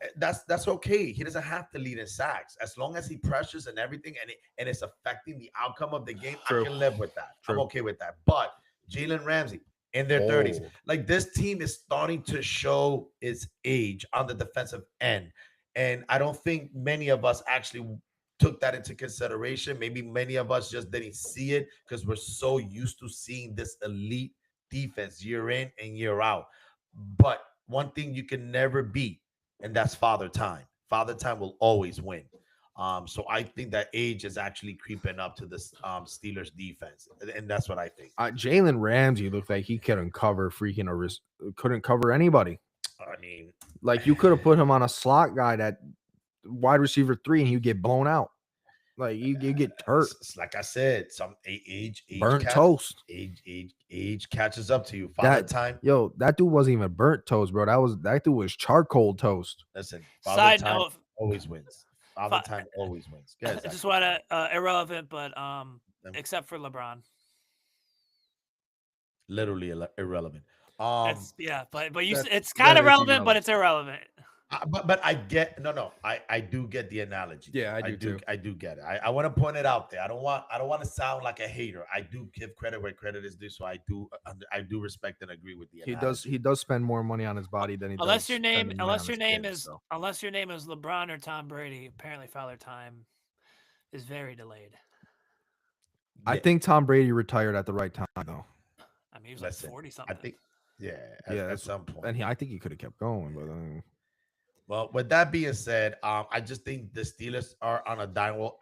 that's okay. He doesn't have to lead in sacks as long as he pressures and everything, and it's affecting the outcome of the game. True. I can live with that. I'm True. okay with that. But Jalen Ramsey in their 30s, Old. like this team is starting to show its age on the defensive end, and I don't think many of us actually took that into consideration. Maybe many of us just didn't see it because we're so used to seeing this elite defense year in and year out. But one thing you can never beat, and that's Father Time. Father Time will always win. So I think that age is actually creeping up to this Steelers defense, and that's what I think. Jalen Ramsey looked like he couldn't cover couldn't cover anybody. I mean, Like you could have put him on a slot guy that wide receiver 3 and he'd get blown out. Like you get hurt, it's like I said, some age burnt toast. age catches up to you. Father Time. Yo, that dude wasn't even burnt toast, bro. That dude was charcoal toast. Listen, Side Time note, always wins. Father Time always wins. Go ahead, I just Zach. want to irrelevant, but except for LeBron. Literally irrelevant. But you, That- it's kind that of is relevant, but it's irrelevant. But I get I do get the analogy. Yeah, I do too. I do get it. I want to point it out there. I don't want to sound like a hater. I do give credit where credit is due. So I do respect and agree with the analogy. He does spend more money on his body than he Unless does. your name spending money on his kids, is unless your name is LeBron or Tom Brady, apparently Father Time is very delayed. I Yeah. think Tom Brady retired at the right time though. I mean, he was Listen, like 40 something. I think at that's- some point. And I think he could have kept going, but Well, with that being said, I just think the Steelers are on a downward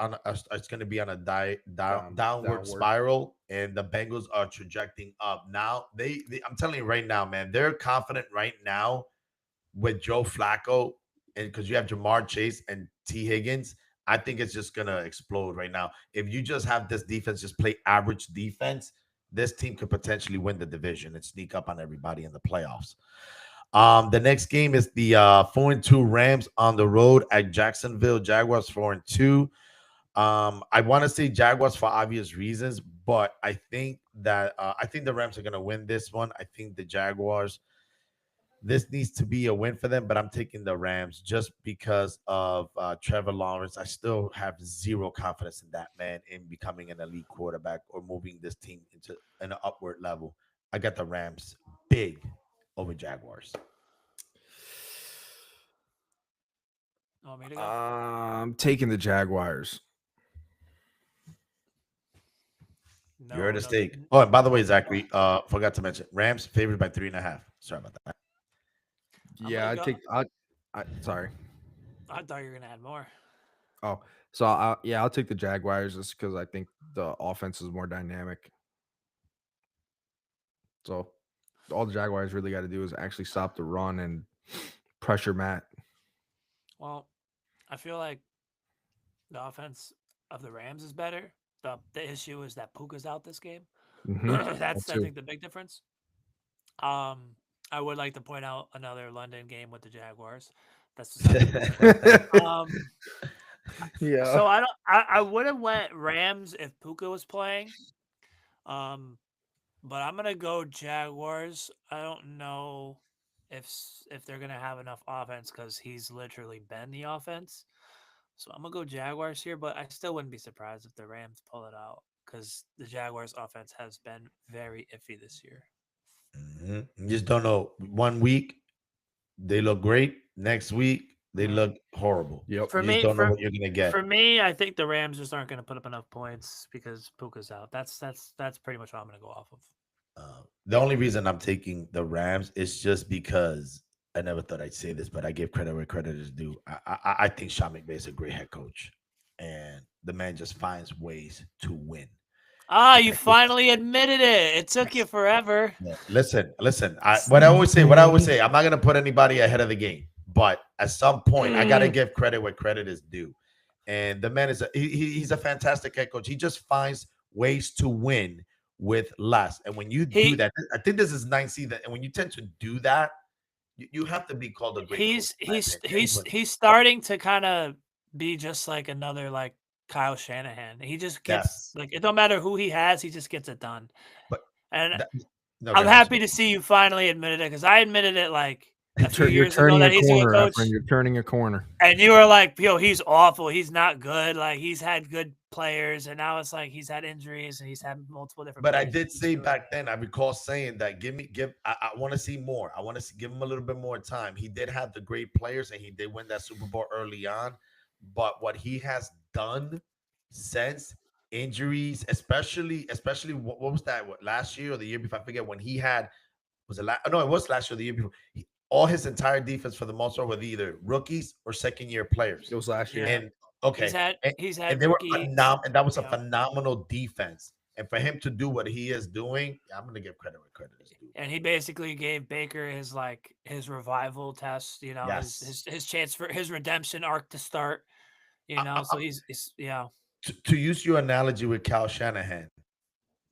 it's going to be on a downward Downward. spiral, and the Bengals are trajecting up. Now they I'm telling you right now, man, they're confident right now with Joe Flacco, and because you have Jamar Chase and T. Higgins, I think it's just gonna explode right now. If you just have this defense just play average defense, this team could potentially win the division and sneak up on everybody in the playoffs. The next game is the 4-2 Rams on the road at Jacksonville Jaguars 4-2. I want to say Jaguars for obvious reasons, but I think the Rams are gonna win this one. I think the Jaguars, this needs to be a win for them, but I'm taking the Rams just because of Trevor Lawrence. I still have zero confidence in that man in becoming an elite quarterback or moving this team into an upward level. I got the Rams big over Jaguars. Want me to go? I'm taking the Jaguars. You heard a No, stake. Oh, and by the way, no. Zachary, forgot to mention Rams favored by 3.5. Sorry about that. I'm Yeah, gonna I go. take. Sorry. I thought you were gonna add more. Oh, yeah, I'll take the Jaguars just because I think the offense is more dynamic. So all the Jaguars really got to do is actually stop the run and pressure Matt. Well, I feel like the offense of the Rams is better. The issue is that Puka's out this game. Mm-hmm. That's I too. think the big difference. Um, I would like to point out another London game with the Jaguars. That's beside the point. Yeah. So I would have went Rams if Puka was playing. But I'm gonna go Jaguars. I don't know if they're gonna have enough offense because he's literally been the offense. So I'm gonna go Jaguars here, but I still wouldn't be surprised if the Rams pull it out because the Jaguars offense has been very iffy this year. Mhm. You just don't know. One week they look great. Next week they Uh, look horrible. Yep. For You just me, don't know for what you're gonna get. for me, I think the Rams just aren't gonna put up enough points because Puka's out. That's pretty much what I'm gonna go off of. The only reason I'm taking the Rams is just because I never thought I'd say this, but I give credit where credit is due. I think Sean McVay is a great head coach, and the man just finds ways to win. Ah, And you I think finally admitted it. It took you forever. yeah, listen. What I always say, I'm not gonna put anybody ahead of the game, but at some point, I gotta give credit where credit is due. And the man he's a fantastic head coach. He just finds ways to win with less. And when you do He that, I think this is 9 season. And when you tend to do that, you have to be called a great coach. he's In my he's opinion. he's Anybody. he's starting to kind of be just like another like Kyle Shanahan. He just gets Yes, like it don't matter who he has, he just gets it done. but And that, no, go I'm ahead. I'm happy sorry. to see you finally admitted it because I admitted it like a few You're years ago turning that a he's a good corner, coach. Efren. You're turning a corner. And you were like, yo, he's awful. He's not good. Like he's had good players, and now it's like he's had injuries and he's had multiple different But I players. did He's say doing it. back then, I recall saying that I want to see more. I want to give him a little bit more time. He did have the great players and he did win that Super Bowl early on. But what he has done since injuries, especially what was that? What last year or the year before? I forget when he had was it no, it was last year or the year before. All his entire defense for the most part were either rookies or second year players. It was last year. Yeah, And okay, he's and had they were rookies. and that was a Yeah. phenomenal defense. And for him to do what he is doing, yeah, I'm gonna give credit where credit is due. And he basically gave Baker his like his revival test, you know, Yes. his chance for his redemption arc to start, you I, know. I, So he's yeah. to use your analogy with Cal Shanahan,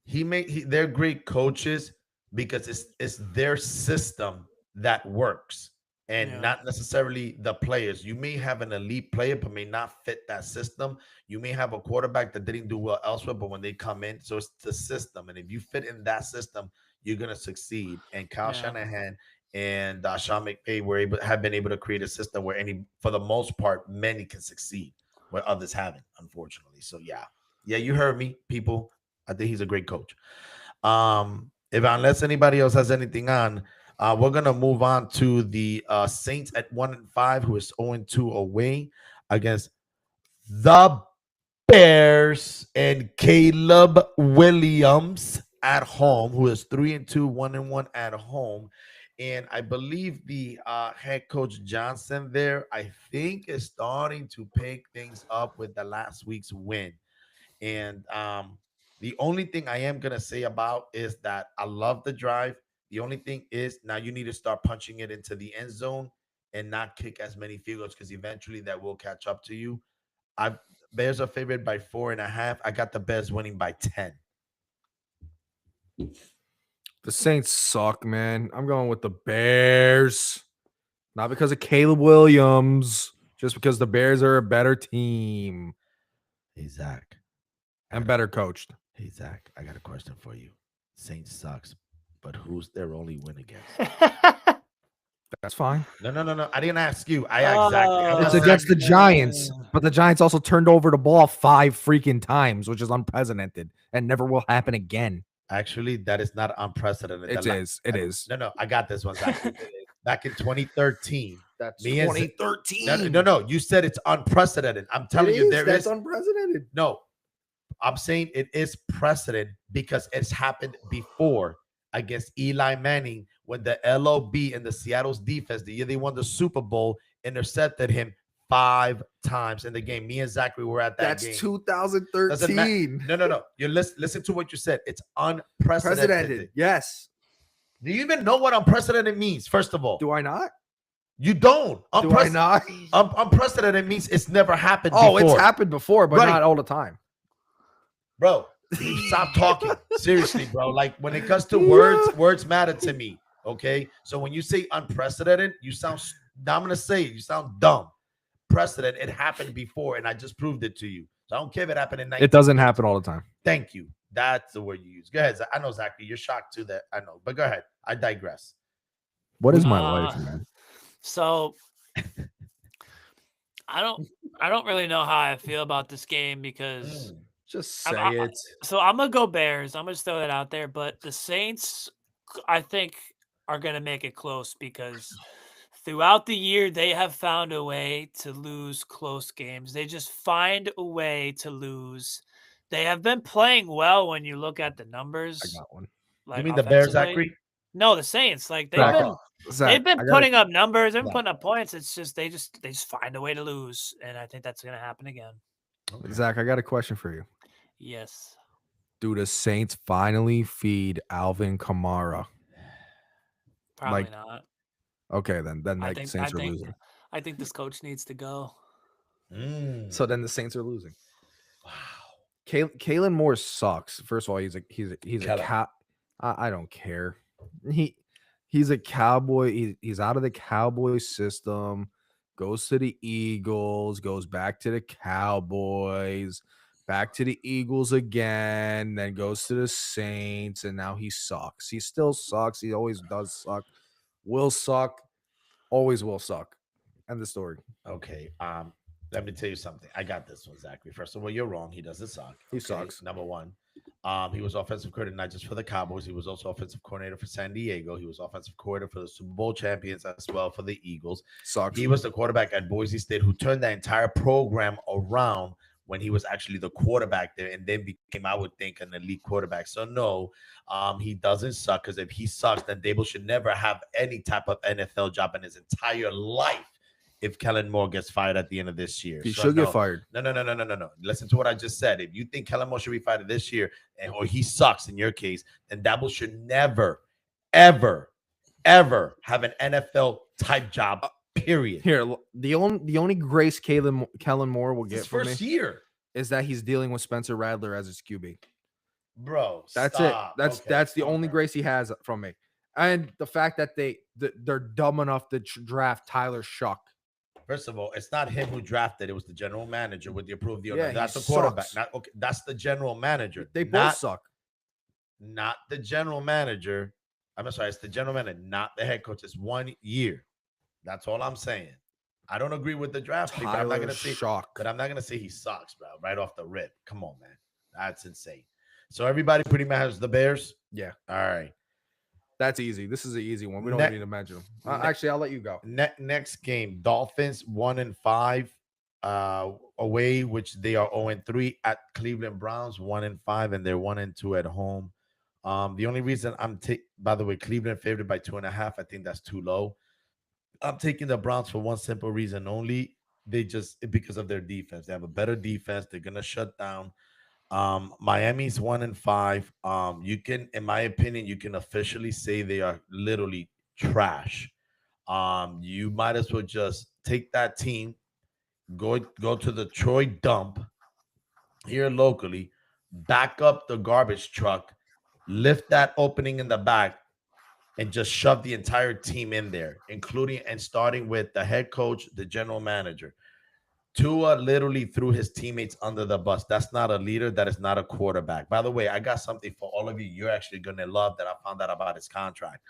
they're great coaches because it's their system that works and Yeah. not necessarily the players. You may have an elite player but may not fit that system. You may have a quarterback that didn't do well elsewhere, but when they come in, so it's the system. And if you fit in that system, you're gonna succeed. And Kyle Yeah. Shanahan and Sean McVay have been able to create a system where for the most part, many can succeed where others haven't, unfortunately. So yeah, you heard me, people. I think he's a great coach. If unless anybody else has anything on, we're gonna move on to the Saints at 1-5, who is 0-2 away against the Bears, and Caleb Williams at home, who is 3-2, 1-1 at home. And I believe the head coach Johnson there, I think, is starting to pick things up with the last week's win. And the only thing I am gonna say about is that I love the drive. The only thing is now you need to start punching it into the end zone and not kick as many field goals because eventually that will catch up to you. I Bears are favored by 4.5. I got the Bears winning by 10. The Saints suck, man. I'm going with the Bears. Not because of Caleb Williams, just because the Bears are a better team Hey, Zach. and better coached. Hey, Zach, I got a question for you. Saints sucks, but who's their only win against? That's fine. No. I didn't ask you. I It's know against the exactly. Giants, but the Giants also turned over the ball 5 freaking times, which is unprecedented and never will happen again. Actually, that is not unprecedented. It is. It is. No, I got this one, Zach. Back in 2013. That's Me and Z- 2013. No. You said it's unprecedented. I'm telling you, That's unprecedented. No, I'm saying it is precedent because it's happened before against Eli Manning when the LOB and the Seattle's defense, the year they won the Super Bowl, intercepted him 5 times in the game. Me and Zachary were at that game. That's 2013. No. You listen to what you said. It's unprecedented. Precedented. Yes. Do you even know what unprecedented means? First of all, Do I not? you don't. Do I not? Unprecedented means it's never happened Oh, before. it's happened before, but Right. not all the time. Bro, stop talking. Seriously, bro. Like when it comes to words matter to me. Okay. So when you say unprecedented, you sound, I'm going to say it, you sound dumb. Precedent, it happened before, and I just proved it to you. So I don't care if it happened in 19. It doesn't happen all the time. Thank you. That's the word you use. Go ahead. I know, Zachary, you're shocked too. That I know, but go ahead. I digress. What is my life, man? So I don't really know how I feel about this game because Just say I'm- it. so I'm gonna go Bears. I'm gonna just throw that out there. But the Saints, I think, are gonna make it close because throughout the year they have found a way to lose close games. They just find a way to lose. They have been playing well when you look at the numbers. I got one. Like You mean the Bears, offensively. Zachary? No, the Saints. Like they've Zach, been Zach, they've been I gotta- putting up numbers, they've been Zach. putting up points. It's just they just find a way to lose, and I think that's gonna happen again. Zach, I got a question for you. Yes. Do the Saints finally feed Alvin Kamara? Probably Like, not. Okay, then I the think Saints are losing. I think this coach needs to go. So then the Saints are losing. Wow. Kalen Moore sucks. First of all, he's a Kellen. cat. I don't care. He's a Cowboy. He's out of the Cowboy system. Goes to the Eagles. Goes back to the Cowboys. Back to the Eagles again. Then goes to the Saints, and now he sucks. He still sucks. He always does suck. Will suck. Always will suck. End the story. Okay. Let me tell you something. I got this one, Zachary. First of all, you're wrong. He doesn't suck. He sucks. Number one. He was offensive coordinator not just for the Cowboys. He was also offensive coordinator for San Diego. He was offensive coordinator for the Super Bowl champions as well for the Eagles. Sucks. He was the quarterback at Boise State who turned that entire program around when he was actually the quarterback there and then became, I would think, an elite quarterback. So no, he doesn't suck, because if he sucks, then Dable should never have any type of NFL job in his entire life if Kellen Moore gets fired at the end of this year. He So should no. get fired. No. Listen to what I just said. If you think Kellen Moore should be fired this year, or he sucks in your case, then Dabo should never, ever, ever have an NFL type job. Period. Here, the only grace Kellen Moore will get His from me first year, is that he's dealing with Spencer Rattler as his QB. bro. That's stop. it. That's the only Okay. grace he has from me, and the fact that they're dumb enough to draft Tyler Shuck. First of all, it's not him who drafted. It was the general manager with the approval of the owner. Yeah, he That's the quarterback. sucks. Not okay. That's the general manager. They both not, suck. not the general manager. I'm sorry. It's the general manager, not the head coach. It's 1 year. That's all I'm saying. I don't agree with the draft pick, but I'm not Tyler gonna say. Shuck. But I'm not gonna say he sucks, bro. Right off the rip. Come on, man. That's insane. So everybody pretty much has the Bears. Yeah, All right. that's easy. This is an easy one. We don't Ne- need to mention them. ne- Actually, I'll let you go. Next game, Dolphins 1-5 away, which they are 0-3 at Cleveland Browns 1-5, and they're 1-2 at home. The only reason by the way, Cleveland favored by 2.5. I think that's too low. I'm taking the Browns for one simple reason only. Because of their defense. They have a better defense. They're gonna shut down. Miami's 1-5. You can, in my opinion, you can officially say they are literally trash. You might as well just take that team, go to the Troy dump here locally, back up the garbage truck, lift that opening in the back and just shove the entire team in there, including and starting with the head coach, the general manager. Tua literally threw his teammates under the bus. That's not a leader. That is not a quarterback. By the way, I got something for all of you. You're actually gonna love that I found out about his contract.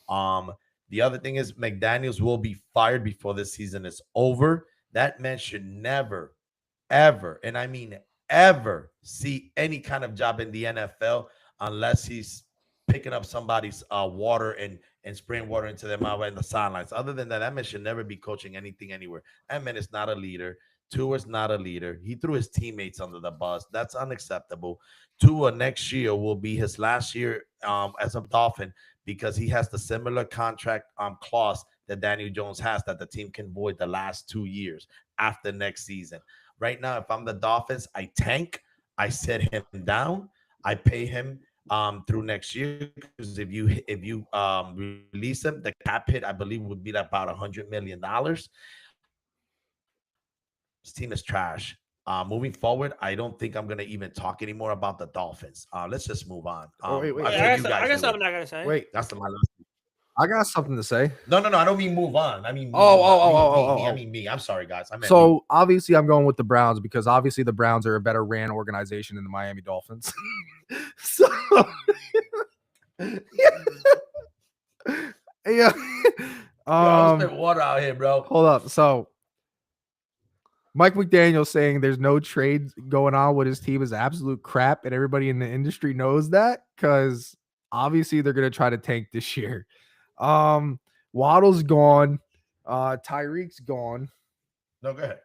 Um, the other thing is McDaniels will be fired before this season is over. That man should never, ever, and I mean ever, see any kind of job in the NFL unless he's picking up somebody's water and spraying water into their mouth in the sidelines. Other than that, that man should never be coaching anything anywhere. That man is not a leader. Tua is not a leader. He threw his teammates under the bus. That's unacceptable. Tua next year will be his last year as a Dolphin because he has the similar contract clause that Daniel Jones has, that the team can void the last 2 years after next season. Right now, if I'm the Dolphins, I tank, I set him down, I pay him through next year, because if you release him, the cap hit I believe would be about $100 million. This team is trash. Moving forward, I don't think I'm gonna even talk anymore about the Dolphins. Let's just move on. Wait. I Yeah, think I you got, guys do something it. I gotta say. Wait, That's the my last. I got something to say. No, I don't mean move on. I mean me. Oh, Move oh, on. oh, oh, Me. oh, I oh. mean me. I'm sorry, guys. I meant me. So obviously, I'm going with the Browns because obviously the Browns are a better ran organization than the Miami Dolphins. So yeah. Bro, spit water out here, bro. Hold up. So Mike McDaniel saying there's no trade going on with his team is absolute crap, and everybody in the industry knows that because obviously they're gonna try to tank this year. Waddle's gone. Tyreek's gone. No, go ahead.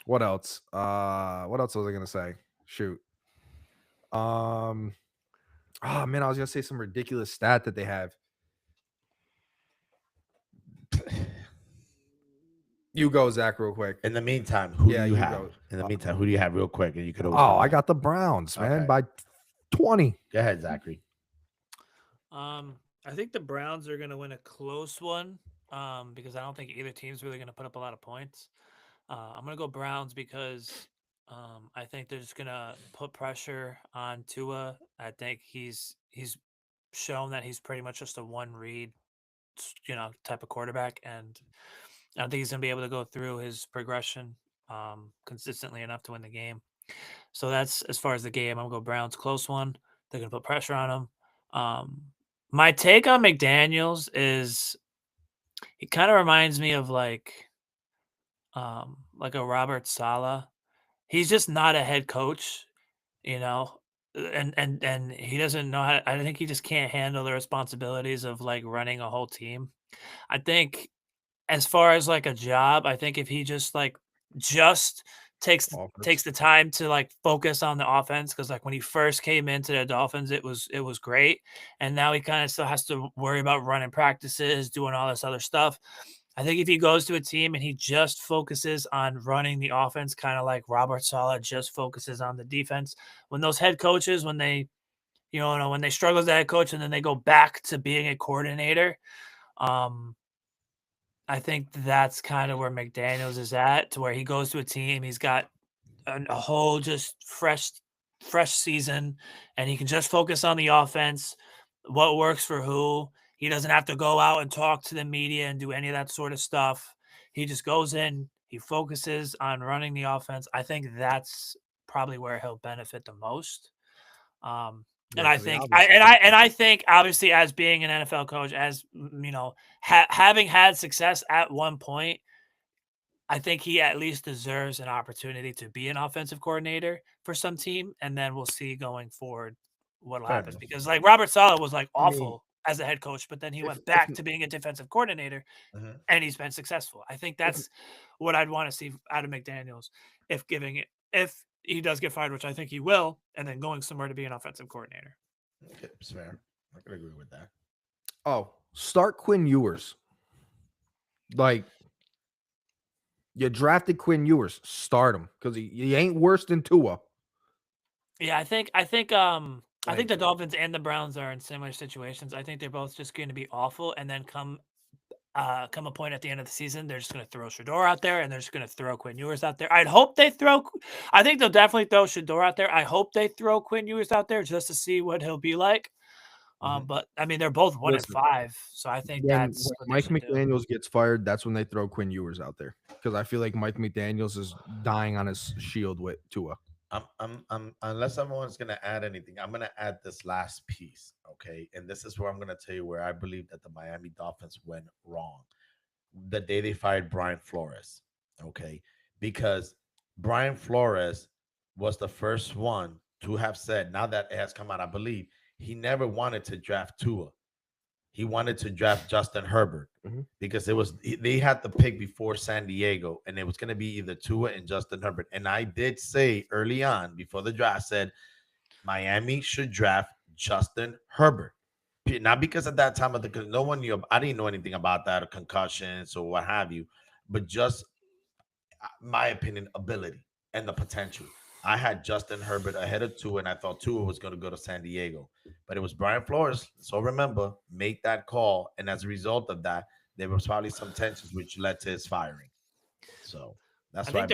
What else? What else was I gonna say? Shoot. Oh man, I was gonna say some ridiculous stat that they have. You go, Zach, real quick. In the meantime, who do you you have? go. In the meantime, who do you have, real quick? And you could always. Oh, come I back. got the Browns, man, Okay. by 20. Go ahead, Zachary. I think the Browns are gonna win a close one. Because I don't think either team's really gonna put up a lot of points. I'm gonna go Browns because I think they're just gonna put pressure on Tua. I think he's shown that he's pretty much just a one read, type of quarterback, and I don't think he's gonna be able to go through his progression consistently enough to win the game. So that's as far as the game. I'm gonna go Browns close one. They're gonna put pressure on him. My take on McDaniels is he kind of reminds me of like a Robert Sala. He's just not a head coach, you know, and he doesn't know how. I think he just can't handle the responsibilities of like running a whole team. I think as far as like a job, I think if he just takes the time to like focus on the offense, because like when he first came into the Dolphins, it was great, and now he kind of still has to worry about running practices, doing all this other stuff. I think if he goes to a team and he just focuses on running the offense, kind of like Robert Saleh just focuses on the defense, when those head coaches, when they, when they struggle as a head coach and then they go back to being a coordinator, I think that's kind of where McDaniels is at, to where he goes to a team, he's got a whole just fresh season, and he can just focus on the offense, what works for who. He doesn't have to go out and talk to the media and do any of that sort of stuff. He just goes in, he focuses on running the offense. I think that's probably where he'll benefit the most. And I think I think obviously, as being an NFL coach, as having had success at one point, I think he at least deserves an opportunity to be an offensive coordinator for some team, and then we'll see going forward what'll Fair happen. enough. Because like Robert Saleh was like I mean, awful as a head coach, but then he went if- back to being a defensive coordinator, Mhm. and he's been successful. I think that's what I'd want to see out of McDaniels if he does get fired, which I think he will, and then going somewhere to be an offensive coordinator. Okay, it's fair. I can agree with that. Oh, start Quinn Ewers. Like, you drafted Quinn Ewers, start him because he ain't worse than Tua. Yeah, I think the Like- Dolphins and the Browns are in similar situations. I think they're both just going to be awful, and then come come a point at the end of the season, they're just going to throw Shedeur out there and they're just going to throw Quinn Ewers out there. I'd hope they throw. I think they'll definitely throw Shedeur out there. I hope they throw Quinn Ewers out there just to see what he'll be like. But I mean, they're both 1-5, so I think that's when what Mike they should do. McDaniels gets fired. That's when they throw Quinn Ewers out there because I feel like Mike McDaniels is dying on his shield with Tua. Unless someone's gonna add anything, I'm gonna add this last piece, okay? And this is where I'm gonna tell you where I believe that the Miami Dolphins went wrong. The day they fired Brian Flores, okay? Because Brian Flores was the first one to have said, now that it has come out, I believe he never wanted to draft Tua. He wanted to draft Justin Herbert because they had the pick before San Diego, and it was going to be either Tua and Justin Herbert. And I did say early on before the draft, said Miami should draft Justin Herbert. Not because at that time, because no one knew. I didn't know anything about that, or concussions or what have you, but just my opinion, ability and the potential. I had Justin Herbert ahead of Tua, and I thought Tua was going to go to San Diego. But it was Brian Flores. So remember, make that call. And as a result of that, there was probably some tensions which led to his firing. So that's why I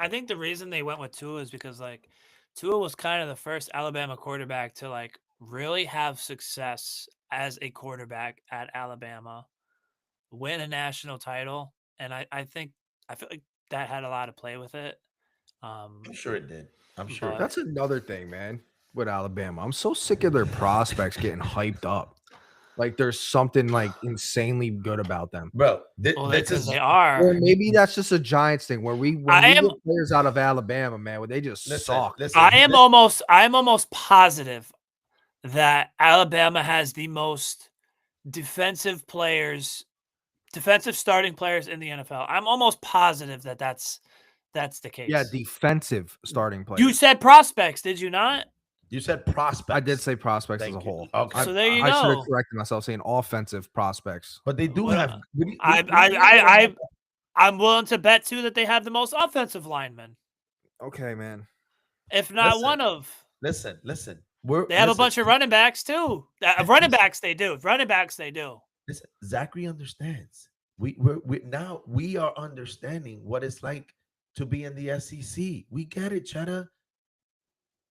think the reason they went with Tua is because like Tua was kind of the first Alabama quarterback to like really have success as a quarterback at Alabama, win a national title. And I feel like that had a lot to play with it. I'm sure it did. I'm sure. That's another thing, man, with Alabama. I'm so sick of their prospects getting hyped up. Like there's something like insanely good about them. Bro, they are. Or maybe that's just a Giants thing where we get players out of Alabama, man, where they just suck. I am almost positive that Alabama has the most defensive starting players in the NFL. I'm almost positive that that's the case. Yeah, defensive starting players. You said prospects, did you not? You said prospects. I did say prospects as a whole. Okay. So there you I go. should have corrected myself saying offensive prospects. But they do have. I'm willing to bet too that they have the most offensive linemen. Okay, man. If not one of. Listen. They have a bunch of running backs too. Running backs they do. Listen, Zachary understands. We are understanding what it's like to be in the SEC. We get it, Cheddar.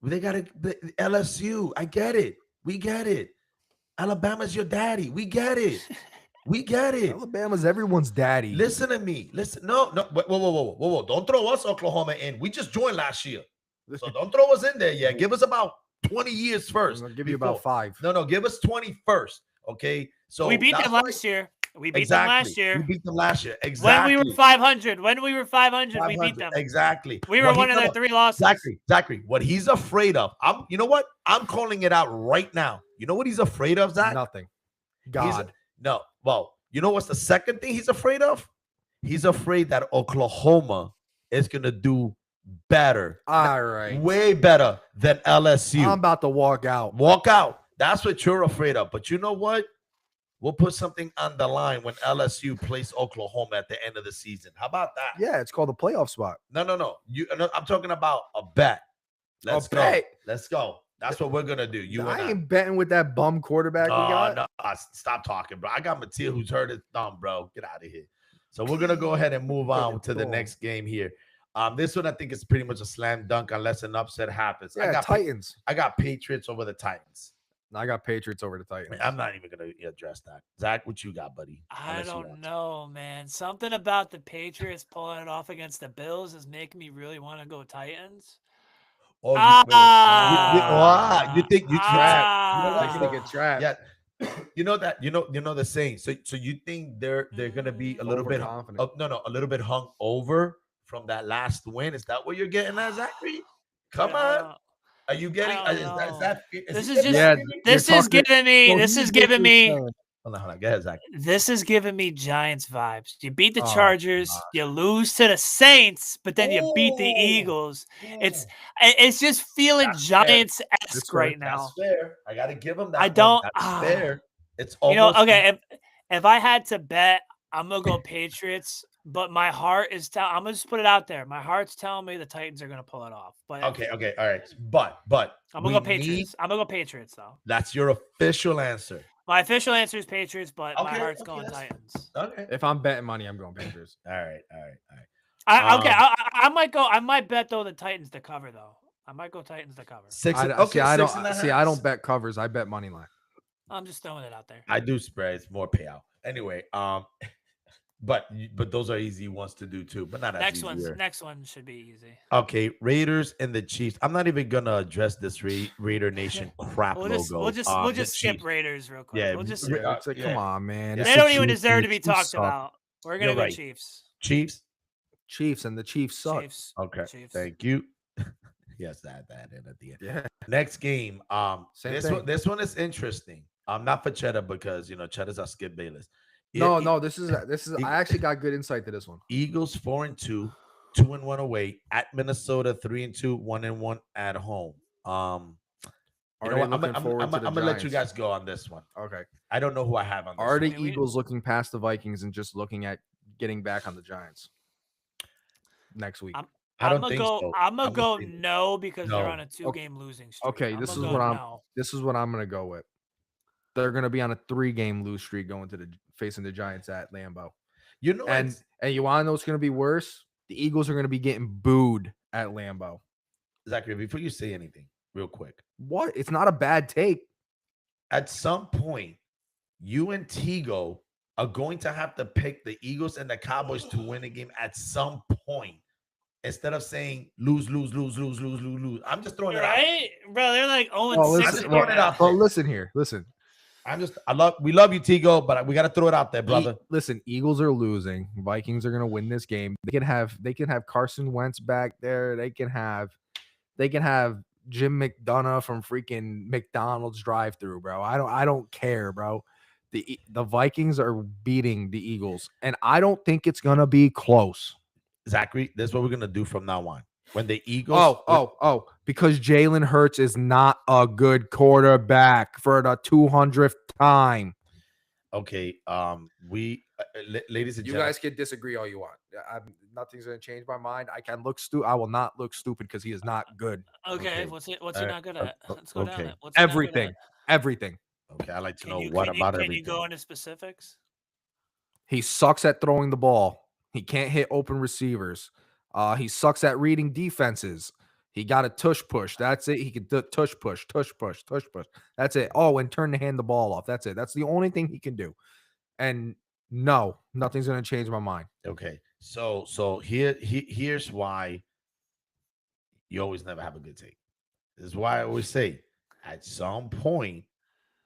They got the LSU. I get it. We get it. Alabama's your daddy. We get it. We get it. Alabama's everyone's daddy. Listen to me. Listen. No. Whoa. Don't throw us Oklahoma in. We just joined last year. So don't throw us in there yet. Give us about 20 years first. I'll give you about 5. No, give us 20 first. Okay. So we beat them last year. We beat them last year. Exactly. When we were 500. We beat them. Exactly. We were one of their 3 losses. Exactly. What he's afraid of. You know what? I'm calling it out right now. You know what he's afraid of, Zach? Nothing. God. No. Well, you know what's the second thing he's afraid of? He's afraid that Oklahoma is going to do better. All right. Way better than LSU. I'm about to walk out. Walk out. That's what you're afraid of. But you know what? We'll put something on the line when LSU plays Oklahoma at the end of the season. How about that? Yeah, it's called a playoff spot. No. I'm talking about a bet. Let's go. Let's go. That's what we're gonna do. I ain't betting with that bum quarterback we got. No, stop talking, bro. I got Matil who's hurt his thumb, bro. Get out of here. So we're gonna go ahead and move on to the next game here. This one I think is pretty much a slam dunk unless an upset happens. Yeah, Titans. I got Patriots over the Titans. I got Patriots over the Titans. I'm not even going to address that. Zach, what you got, buddy? I don't know, man. Something about the Patriots pulling it off against the Bills is making me really want to go Titans. Oh, you think you trapped? You think it's trapped? Yeah. You know that. You know the saying. So you think they're going to be a little bit confident? A little bit hung over from that last win. Is that what you're getting at, Zachary? Come on. Are you getting? This is giving me. Hold on. Go ahead, Zach. This is giving me Giants vibes. You beat the Chargers, you lose to the Saints, but then you beat the Eagles. It's just feeling Giants-esque right now. That's fair. I got to give them that. I don't. That's fair. It's almost. Okay. If I had to bet, I'm gonna go Patriots. But my heart is I'm gonna just put it out there. My heart's telling me the Titans are gonna pull it off. But okay, all right. But I'm gonna go Patriots. I'm gonna go Patriots though. That's your official answer. My official answer is Patriots, but my Okay, heart's okay, going that's- Titans. Okay. If I'm betting money, I'm going Patriots. All right. Okay, Um, I might go. I might bet though the Titans to cover though. I might go Titans to cover. Six. I Okay. I Six and a don't see. half. I don't bet covers. I bet money line. I'm just throwing it out there. I do spreads, more payout. Anyway, but those are easy ones to do too, but not as easy. Next one should be easy. Okay, Raiders and the Chiefs. I'm not even gonna address this Raider Nation crap logo. We'll just the skip Chiefs. Raiders real quick. Yeah, we'll just It's like, come on, man. It's they the don't even Chiefs, deserve dude. to be Chiefs talked suck. about. We're gonna You're go right. Chiefs. Chiefs and the Chiefs suck. Chiefs. Okay, Chiefs. thank you. Yes, that in at the end. Yeah. Next game. Same This thing. one. This one is interesting. Not for Cheddar because Cheddar's our Skip Bayless. No. This is. I actually got good insight to this one. Eagles 4-2, 2-1 away at Minnesota, 3-2, 1-1 at home. I'm gonna let you guys go on this one. Okay. I don't know who I have on this Are the one. Eagles looking past the Vikings and just looking at getting back on the Giants next week? I'm gonna go say no because no. they're on a 2-game losing streak. Okay, this is what I'm gonna go with. They're gonna be on a 3-game lose streak going to facing the Giants at Lambeau. And you want to know what's gonna be worse? The Eagles are gonna be getting booed at Lambeau. Zachary, before you say anything, real quick. What? It's not a bad take. At some point, you and Tigo are going to have to pick the Eagles and the Cowboys to win a game at some point. Instead of saying lose. I'm just throwing it out. Right, bro. They're like 0-6. Well, listen here. Listen. We love you, Tigo, but we got to throw it out there, brother. Listen, Eagles are losing. Vikings are going to win this game. They can have Carson Wentz back there. They can have Jim McDonough from freaking McDonald's drive-through, bro. I don't care, bro. The Vikings are beating the Eagles, and I don't think it's going to be close. Zachary, this is what we're going to do from now on. When the Eagles because Jalen Hurts is not a good quarterback for the 200th time. Okay, ladies and gentlemen, you guys can disagree all you want. Nothing's gonna change my mind. I can look stupid. I will not look stupid because he is not good. Okay, what's he not good at? Let's go down it. Everything. Okay, I like to know everything. Can you go into specifics? He sucks at throwing the ball. He can't hit open receivers. He sucks at reading defenses. He got a tush push. That's it. He can tush push. That's it. Oh, and hand the ball off. That's it. That's the only thing he can do. And no, nothing's going to change my mind. Okay. So here's why you always never have a good take. This is why I always say at some point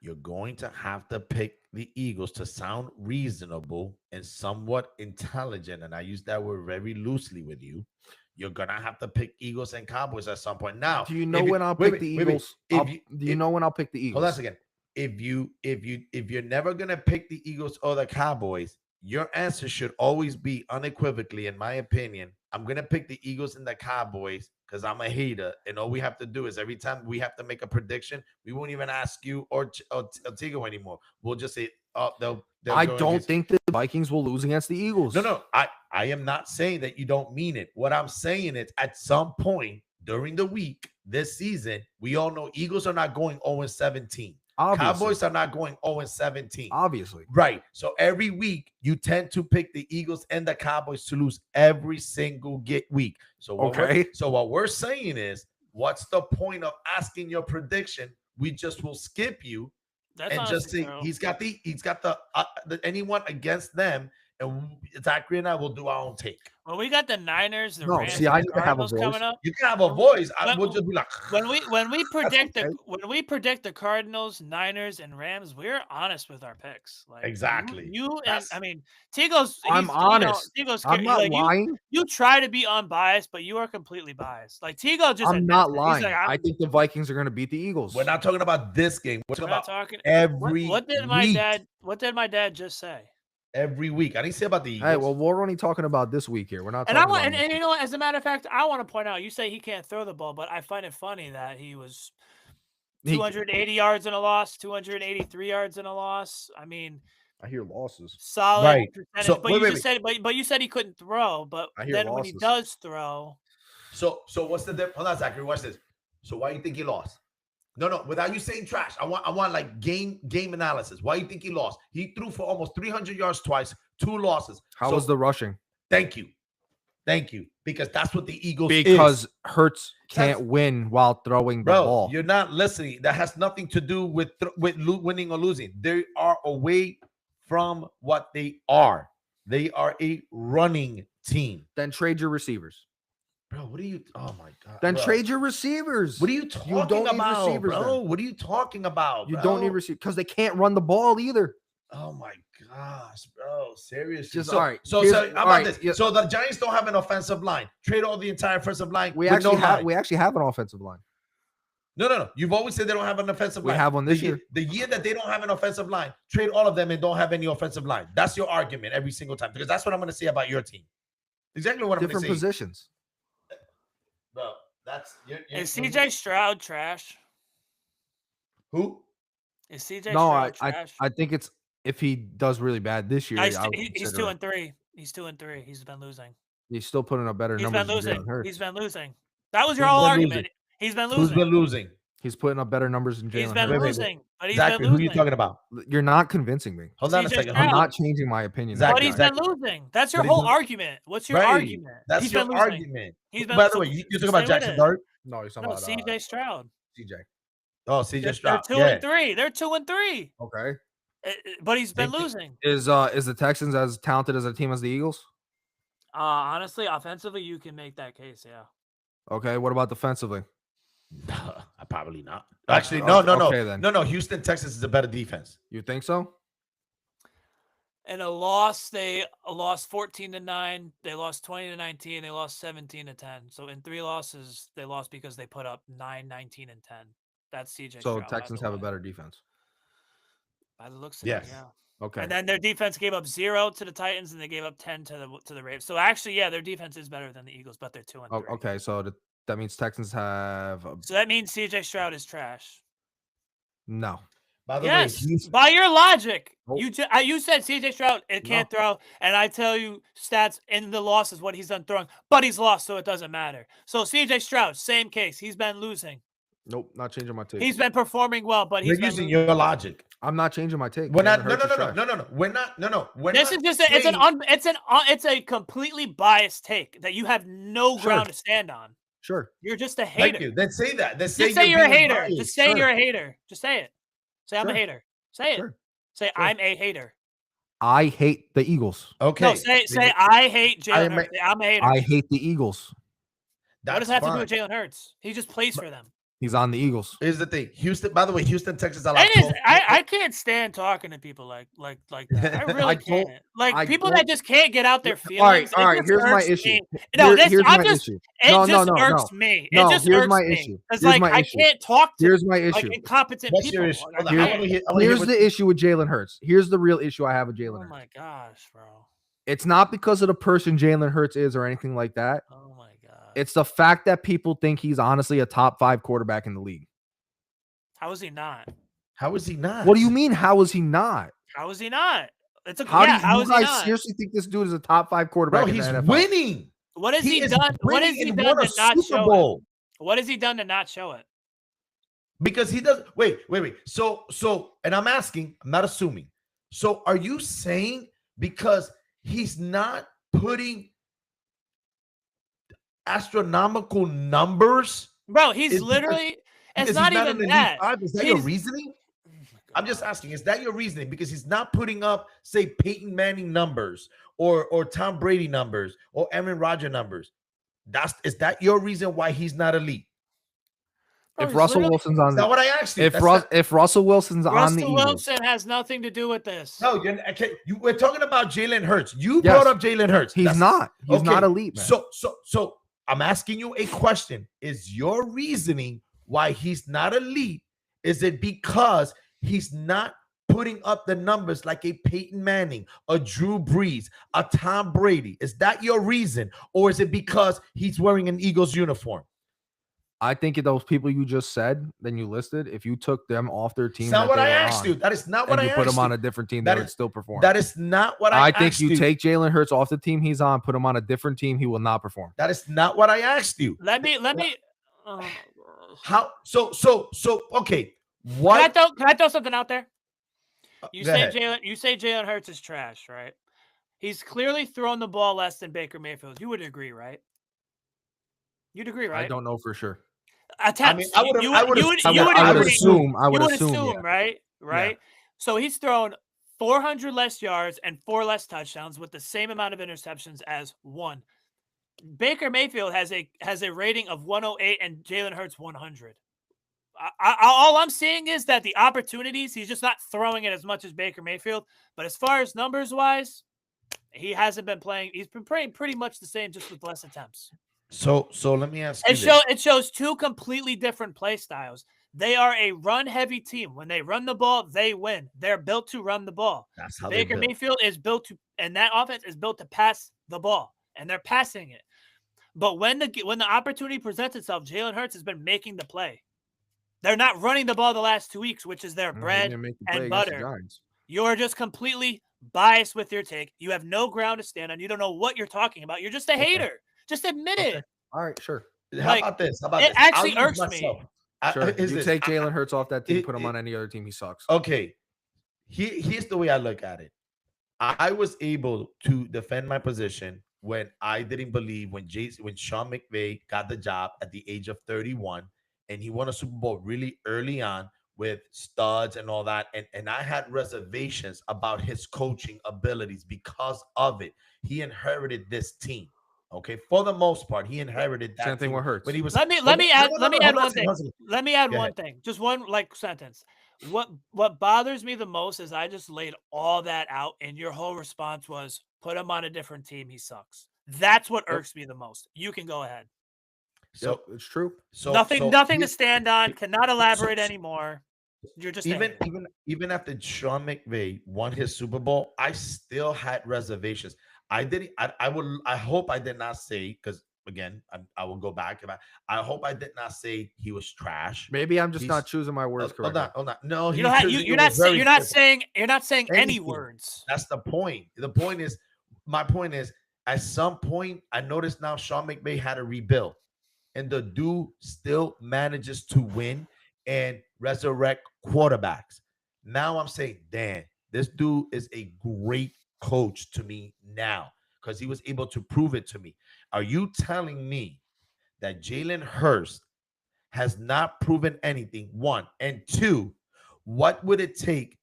you're going to have to pick the Eagles to sound reasonable and somewhat intelligent. And I use that word very loosely with you. You're going to have to pick Eagles and Cowboys at some point. Now, do you know when I'll pick the Eagles? Do you know when I'll pick the Eagles? Hold on a second. If you're never going to pick the Eagles or the Cowboys, your answer should always be unequivocally, in my opinion, I'm going to pick the Eagles and the Cowboys because I'm a hater. And all we have to do is every time we have to make a prediction, we won't even ask you or Tigo anymore. We'll just say, I don't think the Vikings will lose against the Eagles. No. I am not saying that you don't mean it. What I'm saying is at some point during the week this season, we all know Eagles are not going 0-17. Obviously. Cowboys are not going 0-17. Obviously. Right. So every week you tend to pick the Eagles and the Cowboys to lose every single week. So what we're saying is, what's the point of asking your prediction? We just will skip you. That's and just say he's got the anyone against them, and Zachary and I will do our own take. Well, we got the Niners, the Rams, I need to have a voice. coming up. You can have a voice. We'll just be like when we predict the Cardinals, Niners, and Rams, we're honest with our picks. Like exactly. Tigo's. I'm honest. Tigo's I'm not lying. You try to be unbiased, but you are completely biased. Like Tigo just. I'm not lying. Like, I think the Vikings are going to beat the Eagles. We're not talking about this game. We're talking about every. What did my dad just say? Every week. I didn't say about the Eagles. Hey, well, we're only talking about this week here. We're not talking about and you know what? As a matter of fact, I want to point out, you say he can't throw the ball, but I find it funny that he was 280 yards in a loss, 283 yards in a loss. I mean, I hear losses. Solid percentage. So, but you said he couldn't throw, but then when he does throw. So what's the difference? Hold on, Zachary, watch this. So why do you think he lost? No, without you saying trash. I want like game analysis. Why you think he lost? He threw for almost 300 yards twice, 2 losses. How was the rushing? Thank you. Because that's what the Eagles because Hurts can't win while throwing the ball. You're not listening. That has nothing to do with winning or losing. They are away from what they are. They are a running team. Then trade your receivers. Bro, what are you? Oh my god. Then trade your receivers. What are you talking about, receivers, bro? What are you talking about? You don't need receivers because they can't run the ball either. Oh my gosh, bro! Seriously. Just all right. So how about this? Yeah. So the Giants don't have an offensive line. Trade all the entire offensive line. We actually have an offensive line. No. You've always said they don't have an offensive line. We have one this year. The year that they don't have an offensive line, trade all of them and don't have any offensive line. That's your argument every single time, because that's what I'm going to say about your team. Exactly what I'm going to say. Different positions. Bro, that's is CJ Stroud trash? Who? Is CJ Stroud trash? I think it's if he does really bad this year. He's 2-3. He's 2-3. He's been losing. He's still putting up better numbers. He's been losing. That was your whole argument. He's been losing. Who's been losing? He's putting up better numbers than Jalen Hurts. He's been losing. But he's exactly. been losing. Who are you talking about? You're not convincing me. Hold on a second. I'm not changing my opinion. Exactly. But he's been losing. That's your whole argument. What's your argument? That's your argument. He's been By the way, you're talking about Jackson Dart? No, you're talking about CJ Stroud. CJ. Oh, CJ Stroud. They're 2-3. They're 2-3. Okay. But he's been losing. Is the Texans as talented as a team as the Eagles? Honestly, offensively, you can make that case, yeah. Okay, what about defensively? Probably not. Actually, no. Okay, then. No. Houston, Texas is a better defense. You think so? In a loss, they lost 14-9. They lost 20-19. They lost 17-10. So in 3 losses, they lost because they put up 9, 19, and 10. That's CJ. So Texans have a better defense. By the looks of it, yeah. Okay. And then their defense gave up 0 to the Titans, and they gave up 10 to the Ravens. So actually, yeah, their defense is better than the Eagles, but they're 2-3. Okay, so that means Texans have. So that means CJ Stroud is trash. No. By the way, by your logic, you said CJ Stroud can't throw, and I tell you stats in the losses what he's done throwing, but he's lost, so it doesn't matter. So CJ Stroud, same case, he's been losing. Nope, not changing my take. He's been performing well, but he's using your logic. I'm not changing my take. We're not. No. We're not. No. This is just it's a completely biased take that you have no ground to stand on. Sure. You're just a hater. Thank you. Then say that. Just say you're a hater. Just say you're a hater. Just say it. Say I'm a hater. Say it. Say I'm a hater. I hate the Eagles. Okay. No, say I hate Jalen Hurts. I'm a hater. I hate the Eagles. What does that have to do with Jalen Hurts? He just plays for them. He's on the Eagles. Here's the thing. Houston, by the way, Houston, Texas. I can't stand talking to people like that. I really can't. Like people that just can't get out their feelings. All right. Here's my issue. It just irks me. It just irks me. It's like I can't talk to incompetent people. Here's the issue with Jalen Hurts. Here's the real issue I have with Jalen Hurts. Oh my gosh, bro. It's not because of the person Jalen Hurts is or anything like that. Oh my god. It's the fact that people think he's honestly a top 5 quarterback in the league. How is he not? How is he not? What do you mean? How is he not? How is he not? It's a how is he not? Seriously think this dude is a top 5 quarterback? Bro, he's winning. What has he done? What has he done to not show it? What has he done to not show it? Because he does. Wait. So, and I'm asking. I'm not assuming. So, are you saying because he's not putting astronomical numbers, bro? He's literally. It's not even that. Is that your reasoning? I'm just asking. Is that your reasoning? Because he's not putting up, say, Peyton Manning numbers or Tom Brady numbers or Aaron Rodgers numbers. Is that your reason why he's not elite? If Russell Wilson's on, that's what I asked you. If Russell Wilson's on the Eagles, Russell Wilson has nothing to do with this. No, we're talking about Jalen Hurts. You brought up Jalen Hurts. He's not elite, man. So I'm asking you a question. Is your reasoning why he's not elite? Is it because he's not putting up the numbers like a Peyton Manning, a Drew Brees, a Tom Brady? Is that your reason? Or is it because he's wearing an Eagles uniform? I think those people you just said, then you listed, if you took them off their team, that's not what I asked you. That is not what I asked you. Put them on a different team, they would still perform. That is not what I asked you. I think you take Jalen Hurts off the team he's on, put him on a different team, he will not perform. That is not what I asked you. Let me How? So. Okay. Can I What? throw something out there? You Go say ahead. Jalen Hurts is trash, right? He's clearly thrown the ball less than Baker Mayfield. You would agree, right? You'd agree, I right? don't know for sure. Attempts. I would. I would. You would I would agree. assume. I You would would assume. assume, right? Right. So he's thrown 400 less yards and 4 less touchdowns with the same amount of interceptions as one. Baker Mayfield has a rating of 108 and Jalen Hurts 100. All I'm seeing is that the opportunities, he's just not throwing it as much as Baker Mayfield. But as far as numbers wise, he hasn't been playing. He's been playing pretty much the same, just with less attempts. So let me ask you this. It shows two completely different play styles. They are a run-heavy team. When they run the ball, they win. They're built to run the ball. That's how Baker Mayfield is built to, and that offense is built to pass the ball, and they're passing it. But when the opportunity presents itself, Jalen Hurts has been making the play. They're not running the ball the last 2 weeks, which is their bread and butter. You're just completely biased with your take. You have no ground to stand on. You don't know what you're talking about. You're just a hater. Just admit it. All right, sure. How about this? It actually irks me. Sure. You take Jalen Hurts off that team, put him on any other team, he sucks. Okay. Here's the way I look at it. I was able to defend my position when I didn't believe when Sean McVay got the job at the age of 31 and he won a Super Bowl really early on with studs and all that. And I had reservations about his coaching abilities because of it. He inherited this team. Okay, for the most part, he inherited that. Same thing with Hurts. When he was, let me add one thing. Let me add one thing. Just one sentence. What bothers me the most is I just laid all that out, and your whole response was put him on a different team. He sucks. That's what irks me the most. You can go ahead. So it's true. So nothing to stand on. Cannot elaborate anymore. You're just even after Sean McVay won his Super Bowl, I still had reservations. I hope I did not say, because again, I will go back. I hope I did not say he was trash. Maybe I'm just not choosing my words correctly. Hold on. No, you're not saying any words. That's the point. My point is, at some point, I noticed now Sean McVay had to rebuild, and the dude still manages to win and resurrect quarterbacks. Now I'm saying, damn, this dude is a great coach to me now because he was able to prove it to me. Are you telling me that Jalen Hurts has not proven anything? One, and two, what would it take?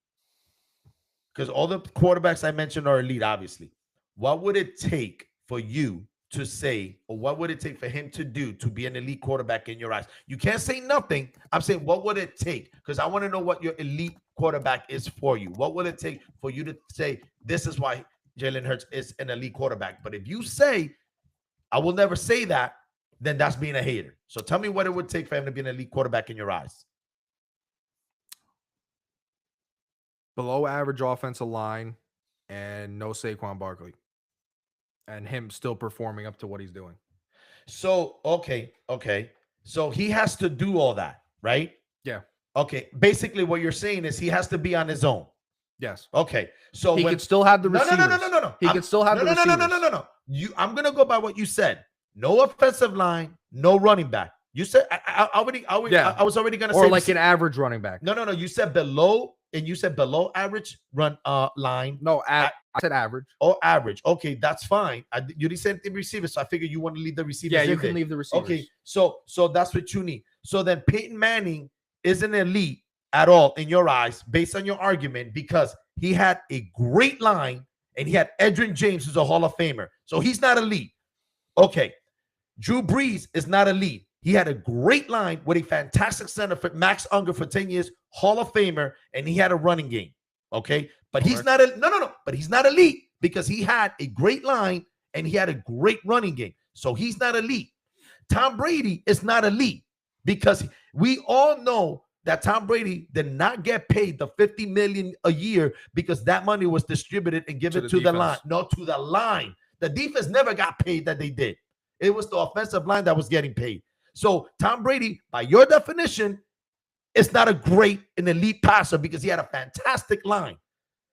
Because all the quarterbacks I mentioned are elite, obviously. What would it take for you to say, or what would it take for him to do to be an elite quarterback in your eyes? You can't say nothing. I'm saying, what would it take? Because I want to know what your elite quarterback is for you. What will it take for you to say, this is why Jalen Hurts is an elite quarterback? But if you say, I will never say that, then that's being a hater. So tell me what it would take for him to be an elite quarterback in your eyes. Below average offensive line and no Saquon Barkley. And him still performing up to what he's doing. So, okay. So he has to do all that, right? Yeah. Okay. Basically, what you're saying is he has to be on his own. Yes. Okay. So he could still have the receivers. No. He could still have the receivers. No. I'm gonna go by what you said. No offensive line, no running back. You said I was already gonna say, or like an average running back. No. You said below, and you said below average run line. No, I said average. Oh, average. Okay, that's fine. You didn't say the receivers, so I figured you want to leave the receivers. Yeah, you can leave the receivers. Okay, so that's what you need. So then Peyton Manning isn't elite at all in your eyes, based on your argument, because he had a great line and he had Edgerrin James, who's a Hall of Famer. So he's not elite. Okay, Drew Brees is not elite. He had a great line with a fantastic center for Max Unger for 10 years, Hall of Famer, and he had a running game. Okay, but he's not but he's not elite because he had a great line and he had a great running game. So he's not elite. Tom Brady is not elite because we all know that Tom Brady did not get paid the $50 million a year because that money was distributed and given to the line. No, to the line. The defense never got paid that they did. It was the offensive line that was getting paid. So Tom Brady, by your definition, is not an elite passer because he had a fantastic line.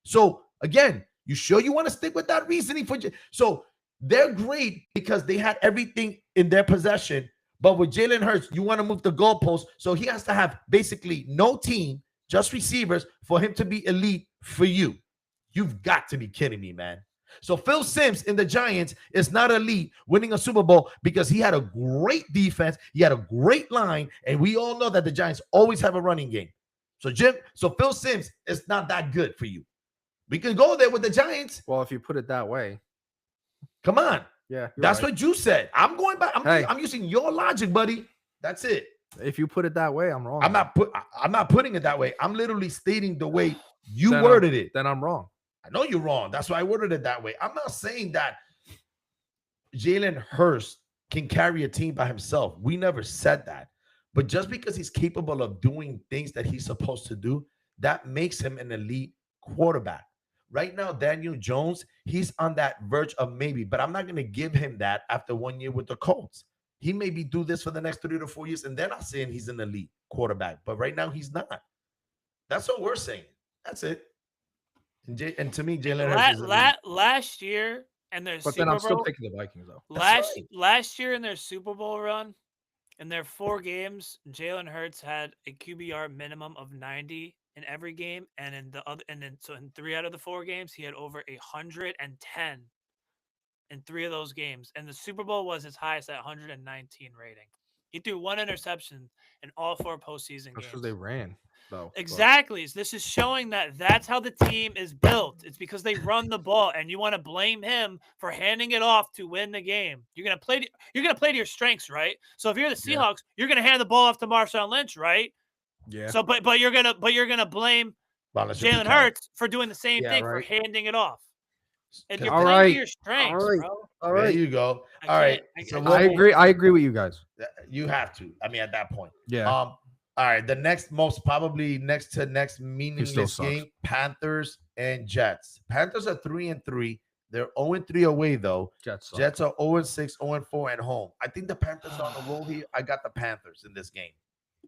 So again, you sure you want to stick with that reasoning? So they're great because they had everything in their possession, But with Jalen Hurts, you want to move the goalpost, so he has to have basically no team, just receivers for him to be elite for you. You've got to be kidding me, man. So Phil Simms in the Giants is not elite winning a Super Bowl because he had a great defense, he had a great line, and we all know that the Giants always have a running game. So Phil Simms is not that good for you. We can go there with the Giants. Well, if you put it that way. Come on. Yeah. That's what you said. I'm going back. I'm using your logic, buddy. That's it. If you put it that way, I'm wrong. I'm not putting it that way. I'm literally stating the way you worded it. Then I'm wrong. I know you're wrong. That's why I worded it that way. I'm not saying that Jalen Hurts can carry a team by himself. We never said that. But just because he's capable of doing things that he's supposed to do, that makes him an elite quarterback. Right now, Daniel Jones, he's on that verge of maybe, but I'm not going to give him that after 1 year with the Colts. He maybe do this for the next 3 to 4 years, and they're not saying he's an elite quarterback. But right now, he's not. That's what we're saying. That's it. And to me, Jalen Hurts is last year and their but Super then I'm Bowl, still picking the Vikings though. Last year in their Super Bowl run, in their 4 games, Jalen Hurts had a QBR minimum of 90 in every game, and in in 3 out of the 4 games, he had over 110 in 3 of those games, and the Super Bowl was his highest at 119 rating. He threw 1 interception in all 4 postseason games. Because they ran. Though, exactly. So this is showing that that's how the team is built. It's because they run the ball, and you want to blame him for handing it off to win the game. You're gonna play to your strengths, right? So if you're the Seahawks, you're gonna hand the ball off to Marshawn Lynch, right? Yeah. So but you're gonna blame Jalen Hurts for doing the same thing, for handing it off. And you're playing to your strengths, bro. All right. There you go. All right. So I agree. I agree with you guys. You have to. I mean, at that point. Yeah. All right, the next next meaningless game, Panthers and Jets. Panthers are 3-3. They're 0-3 away, though. Jets are 0-6, 0-4 at home. I think the Panthers are on the roll here. I got the Panthers in this game.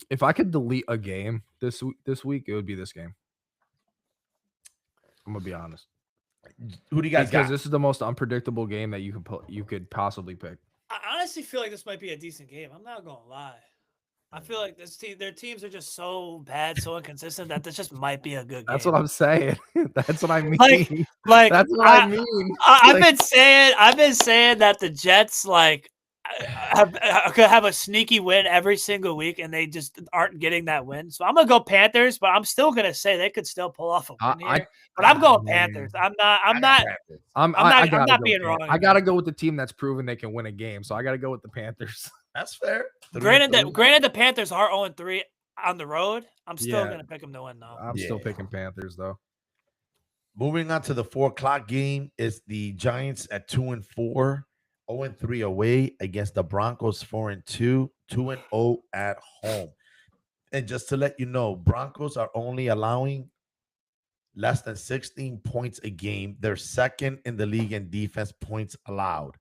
If I could delete a game this week, it would be this game. I'm gonna be honest. Who do you guys got? Because this is the most unpredictable game that you could possibly pick. I honestly feel like this might be a decent game. I'm not gonna lie. I feel like their teams are just so bad, so inconsistent that this just might be a good game. That's what I'm saying. That's what I mean. Like that's what I mean. I've been saying that the Jets could have a sneaky win every single week, and they just aren't getting that win. So I'm gonna go Panthers, but I'm still gonna say they could still pull off a win here. But I'm going Panthers. I'm not being wrong. I gotta go with the team that's proven they can win a game. So I gotta go with the Panthers. That's fair. Granted, the Panthers are 0-3 on the road. I'm still gonna pick them to win, though. I'm still picking Panthers, though. Moving on to the 4:00 game is the Giants at 2-4, 0-3 away against the Broncos, 4-2, 2-0 at home. And just to let you know, Broncos are only allowing less than 16 points a game. They're second in the league in defense points allowed.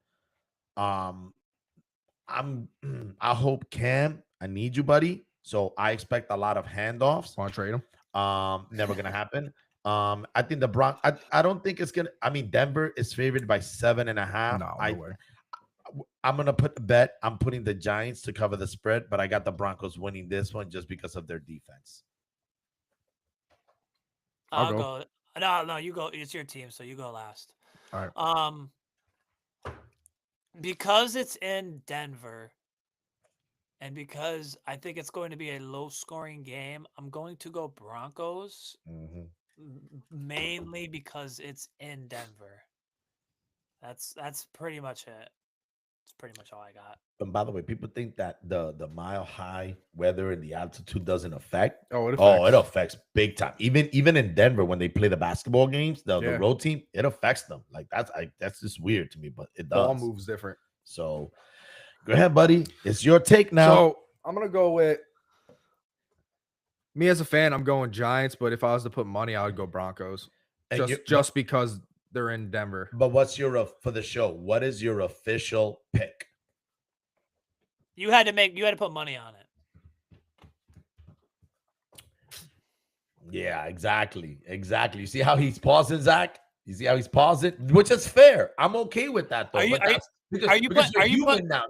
I hope Cam, I need you, buddy. So I expect a lot of handoffs. Want to trade him? Never gonna happen. I think the Broncos. I don't think it's gonna. I mean, Denver is favored by 7.5. No way. I'm gonna put the bet. I'm putting the Giants to cover the spread, but I got the Broncos winning this one just because of their defense. I'll go. No, you go. It's your team, so you go last. All right. Because it's in Denver, and because I think it's going to be a low-scoring game, I'm going to go Broncos, mainly because it's in Denver. That's pretty much it. That's pretty much all I got. And by the way, people think that the mile high weather and the altitude doesn't affect. It affects big time. Even in Denver when they play the basketball games, the road team, it affects them. Like that's just weird to me, but it does. Ball moves different. So go ahead, buddy. It's your take now. So I'm gonna go with me as a fan. I'm going Giants, but if I was to put money, I would go Broncos. Just because they're in Denver. But what's your for the show? What is your official pick? You had to put money on it. Yeah, exactly. You see how he's pausing, Zach? You see how he's pausing, which is fair. I'm okay with that though.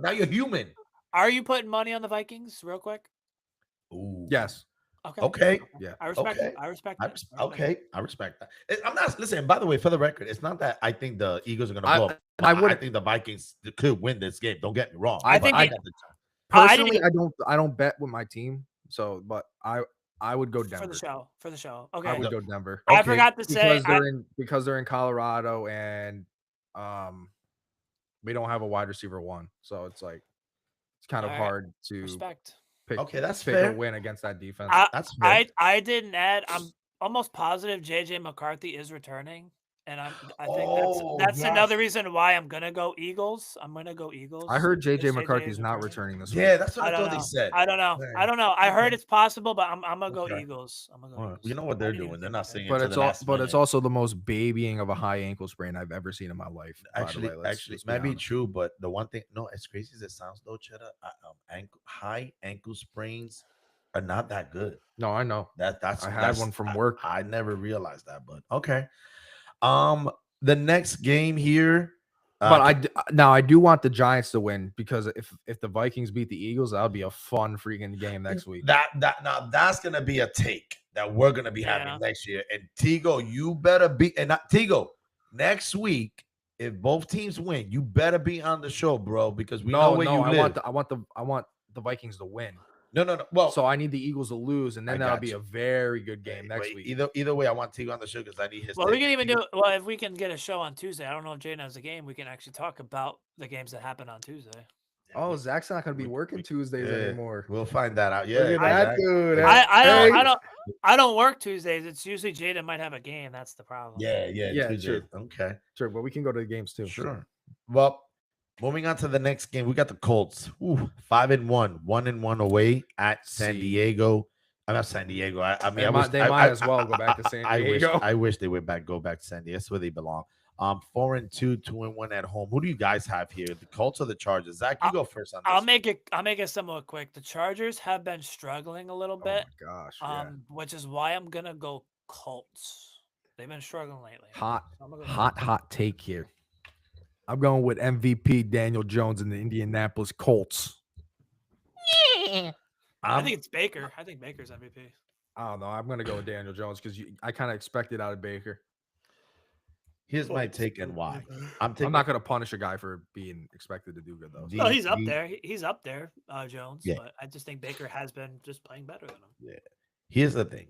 Now you're human. Are you putting money on the Vikings real quick? Ooh. Yes. Okay. Okay. Yeah. I respect Okay. it. I respect it. Okay, I respect that. I'm not listen. By the way, for the record, it's not that I think the Eagles are going to blow up. I I wouldn't think the Vikings could win this game. Don't get me wrong. I but think I it- got the personally I don't bet with my team. So but I would go for Denver. the show. For the show. I Okay. would go Denver. I Okay. forgot to say Because they're in Colorado and we don't have a wide receiver one. So it's like it's kind of All right. hard to respect. pick that's pick fair. a win against that defense. That's fair. I didn't add. I'm almost positive JJ McCarthy is returning, and I think that's another reason why I'm gonna go Eagles. I'm gonna go Eagles. I heard JJ because McCarthy's is not returning this Yeah, week. that's what I thought they said. I don't know. Dang. I don't know. I heard Okay. it's possible, but I'm gonna go Okay. Eagles. I'm gonna go Well, Eagles. you know what they're I didn't even doing. They're think not about that. singing But to it's the all, last but it's minute. also the most babying of a high ankle sprain I've ever seen in my life. by the Actually, way. Let's be might be honest. true, but the one thing, no, as crazy as it sounds, though, Cheddar, high ankle sprains are not that good. No, I know. That's I had one from work. I never realized that, but okay. The next game here, But I do want the Giants to win because if the Vikings beat the Eagles, that would be a fun freaking game next week. now that's gonna be a take that we're gonna be having Yeah. next year. And Tigo, you better be Tigo next week. If both teams win, you better be on the show, bro, because we know where you live. I want the Vikings to win. No. Well, So I need the Eagles to lose, and then that'll be a very good game next week. Either way, I want Tigo on the show because I need his. Well, we can even do. Well, if we can get a show on Tuesday, I don't know if Jaden has a game. We can actually talk about the games that happen on Tuesday. Oh, Zach's not going to be working Tuesdays anymore. We'll find that out. Look Yeah, at that, Zach. dude. I don't work Tuesdays. It's usually Jaden might have a game. That's the problem. Yeah. Sure. Okay. Sure, but we can go to the games too. Sure. Well, moving on to the next game, we got the Colts. 5-1, 1-1 away at San Diego. I'm not San Diego. I mean, they might as well go back to San Diego. I wish they would go back to San Diego. That's where they belong. 4-2, 2-1 at home. Who do you guys have here? The Colts or the Chargers? Zach, you go first on this. I'll make it somewhat quick. The Chargers have been struggling a little bit. Oh my gosh. Yeah. Which is why I'm gonna go Colts. They've been struggling lately. Hot take here. I'm going with MVP Daniel Jones and the Indianapolis Colts. I think it's Baker. I think Baker's MVP. I don't know. I'm going to go with Daniel Jones because I kind of expect it out of Baker. Here's my take and why. I'm not going to punish a guy for being expected to do good, though. No, he's up there. He's up there, Jones. Yeah. But I just think Baker has been just playing better than him. Yeah. Here's the thing.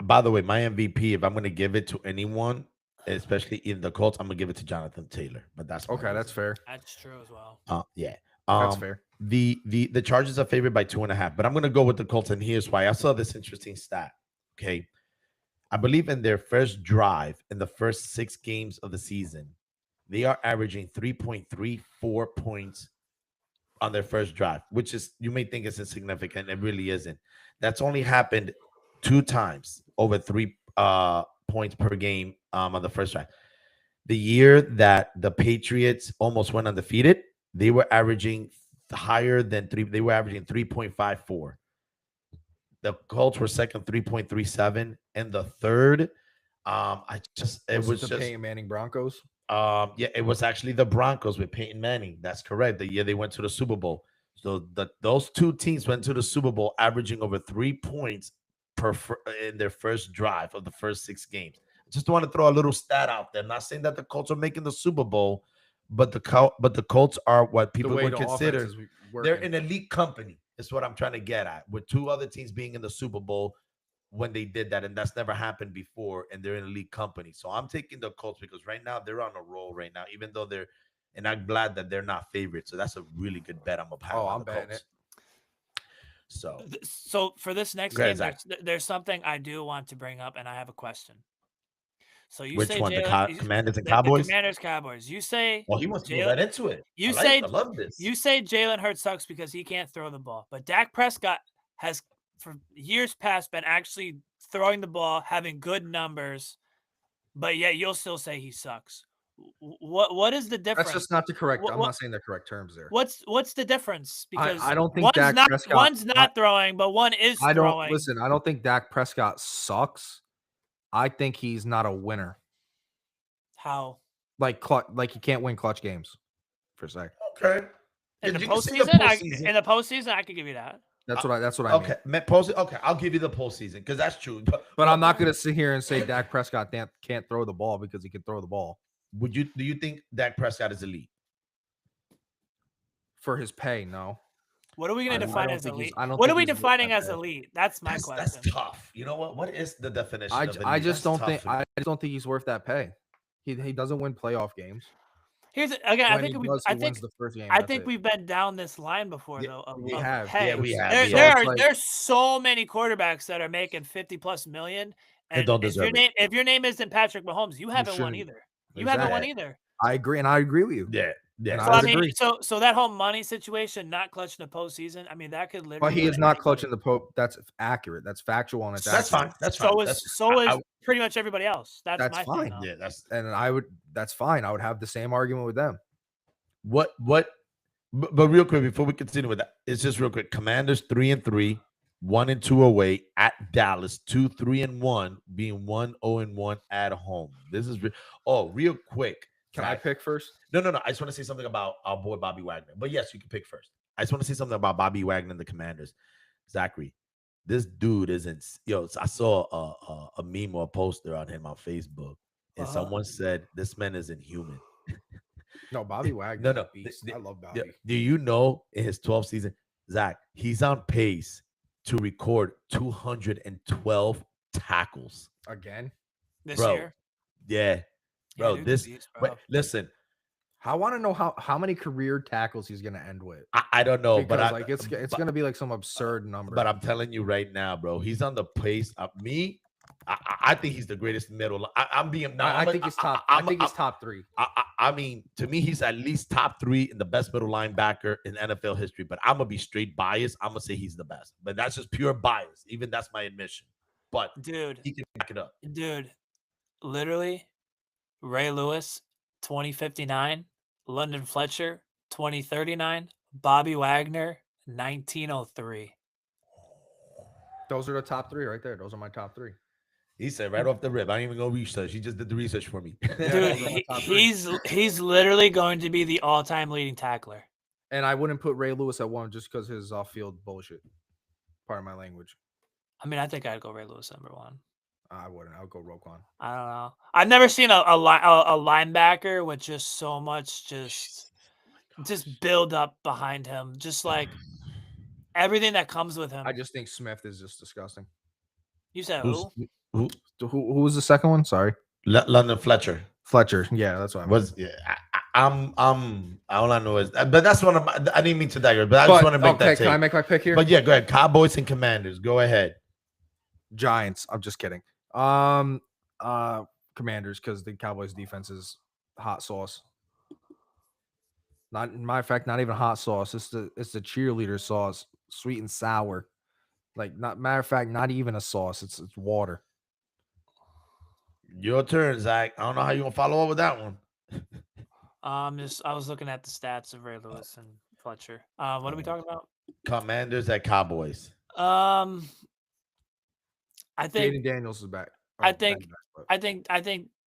By the way, my MVP, if I'm going to give it to anyone, especially in the Colts, I'm going to give it to Jonathan Taylor. But that's okay. That's fair. That's true as well. Yeah. That's fair. The Chargers are favored by 2.5, but I'm going to go with the Colts, and here's why. I saw this interesting stat. Okay. I believe in their first drive in the first 6 games of the season, they are averaging 3.34 points on their first drive, which is, you may think it's insignificant. It really isn't. That's only happened 2 times over 3 points per game on the first drive. The year that the Patriots almost went undefeated, they were averaging higher than 3. They were averaging 3.54. The Colts were second, 3.37, and the third, it was the Peyton Manning Broncos. Yeah, it was actually the Broncos with Peyton Manning. That's correct. The year they went to the Super Bowl. So those 2 teams went to the Super Bowl, averaging over 3 points in their first drive of the first 6 games. I just want to throw a little stat out there. I'm not saying that the Colts are making the Super Bowl, but the Colts are what people would consider. They're an elite company. Is what I'm trying to get at. With 2 other teams being in the Super Bowl when they did that, and that's never happened before, and they're in a elite company. So I'm taking the Colts because right now they're on a roll right now, even though and I'm glad that they're not favorites. So that's a really good bet. I'm betting it. So for this next game, there's something I do want to bring up, and I have a question. So you which say one? Jalen, the Commanders and Cowboys? The Commanders, Cowboys. You say. Well, he wants to go right into it. I love this. You say Jalen Hurts sucks because he can't throw the ball, but Dak Prescott has for years past been actually throwing the ball, having good numbers, but yet you'll still say he sucks. What is the difference? That's just not the correct. I'm not saying the correct terms there. What's the difference? Because I don't think one's not throwing, but one is throwing. Listen, I don't think Dak Prescott sucks. I think he's not a winner. How? Like he can't win clutch games, per se. Okay. In the You can say postseason, in the postseason, I could give you that. That's what I Okay, mean. okay, I'll give you the postseason because that's true. But I'm not gonna sit here and say Dak Prescott can't throw the ball because he can throw the ball do you think Dak Prescott is elite? for his pay. No. What are we going to define as elite? I don't What think are we he's worth defining that as pay. elite? That's my That's question. tough. You know what? What is the definition of elite? I just That's don't think tough. I just don't think he's worth that pay. He doesn't win playoff games. Here's again. When he wins the first game. I think we've been down this line before, though. We have. Hey, Yeah, we have. There's so many quarterbacks that are making 50+ million, and don't deserve it. if your name isn't Patrick Mahomes, you haven't won either. You haven't won either. I agree, and I agree with you. Yeah. And So I mean, so that whole money situation, not clutching the postseason. I mean, that could literally. But he is not clutching the post. That's accurate. That's factual, and it's that's accurate. fine. That's fine. So is pretty much everybody else. That's my fine. thing, yeah, that's fine. I would have the same argument with them. But real quick before we continue with that, it's just real quick. Commanders 3-3, 1-2 away at Dallas, 2-3-1, being 1-0-1 at home. This is real quick. Can I pick first? No. I just want to say something about our boy Bobby Wagner. But yes, you can pick first. I just want to say something about Bobby Wagner and the Commanders. Zachary, this dude isn't. I saw a meme or a poster on him on Facebook, and someone said this man isn't human. No, Bobby Wagner. No. I love Bobby. Do you know in his 12th season, Zach, he's on pace to record 212 tackles this bro. year. Yeah. Bro, listen. I want to know how many career tackles he's gonna end with. I don't know, because it's gonna be like some absurd number. But I'm telling you right now, bro, he's on the pace of me. I think he's the greatest middle. I think he's top. I think he's top 3. I mean, to me, he's at least top 3 in the best middle linebacker in NFL history. But I'm gonna be straight biased. I'm gonna say he's the best. But that's just pure bias. Even that's my admission. But dude, he can back it up. Dude, literally, Ray Lewis, 2059, London Fletcher, 2039, Bobby Wagner, 1903. Those are the top 3 right there. Those are my top 3. He said right off the rip. I didn't even go research. He just did the research for me. Dude, he's literally going to be the all-time leading tackler. And I wouldn't put Ray Lewis at 1 just because his off-field bullshit. Part of my language. I mean, I think I'd go Ray Lewis number 1. I wouldn't. I would go Roquan. I don't know. I've never seen a linebacker with just so much just build up behind him. Just like everything that comes with him. I just think Smith is just disgusting. You said who was the second one? Sorry. London Fletcher. Yeah, that's what I was. Yeah, I'm. All I know is, but that's one of my. I didn't mean to digress, but I just want to make that. Okay, can I make my pick here? But yeah, go ahead. Cowboys and Commanders. Go ahead. Giants. I'm just kidding. Commanders, because the Cowboys defense is hot sauce. Not, in matter of fact, not even hot sauce. It's the cheerleader sauce, sweet and sour. Like, matter of fact, not even a sauce. It's water. Your turn, Zach. I don't know how you gonna follow up with that one. I was looking at the stats of Ray Lewis and Fletcher. What are we talking about? Commanders at Cowboys. I think Jaden Daniels is back. I think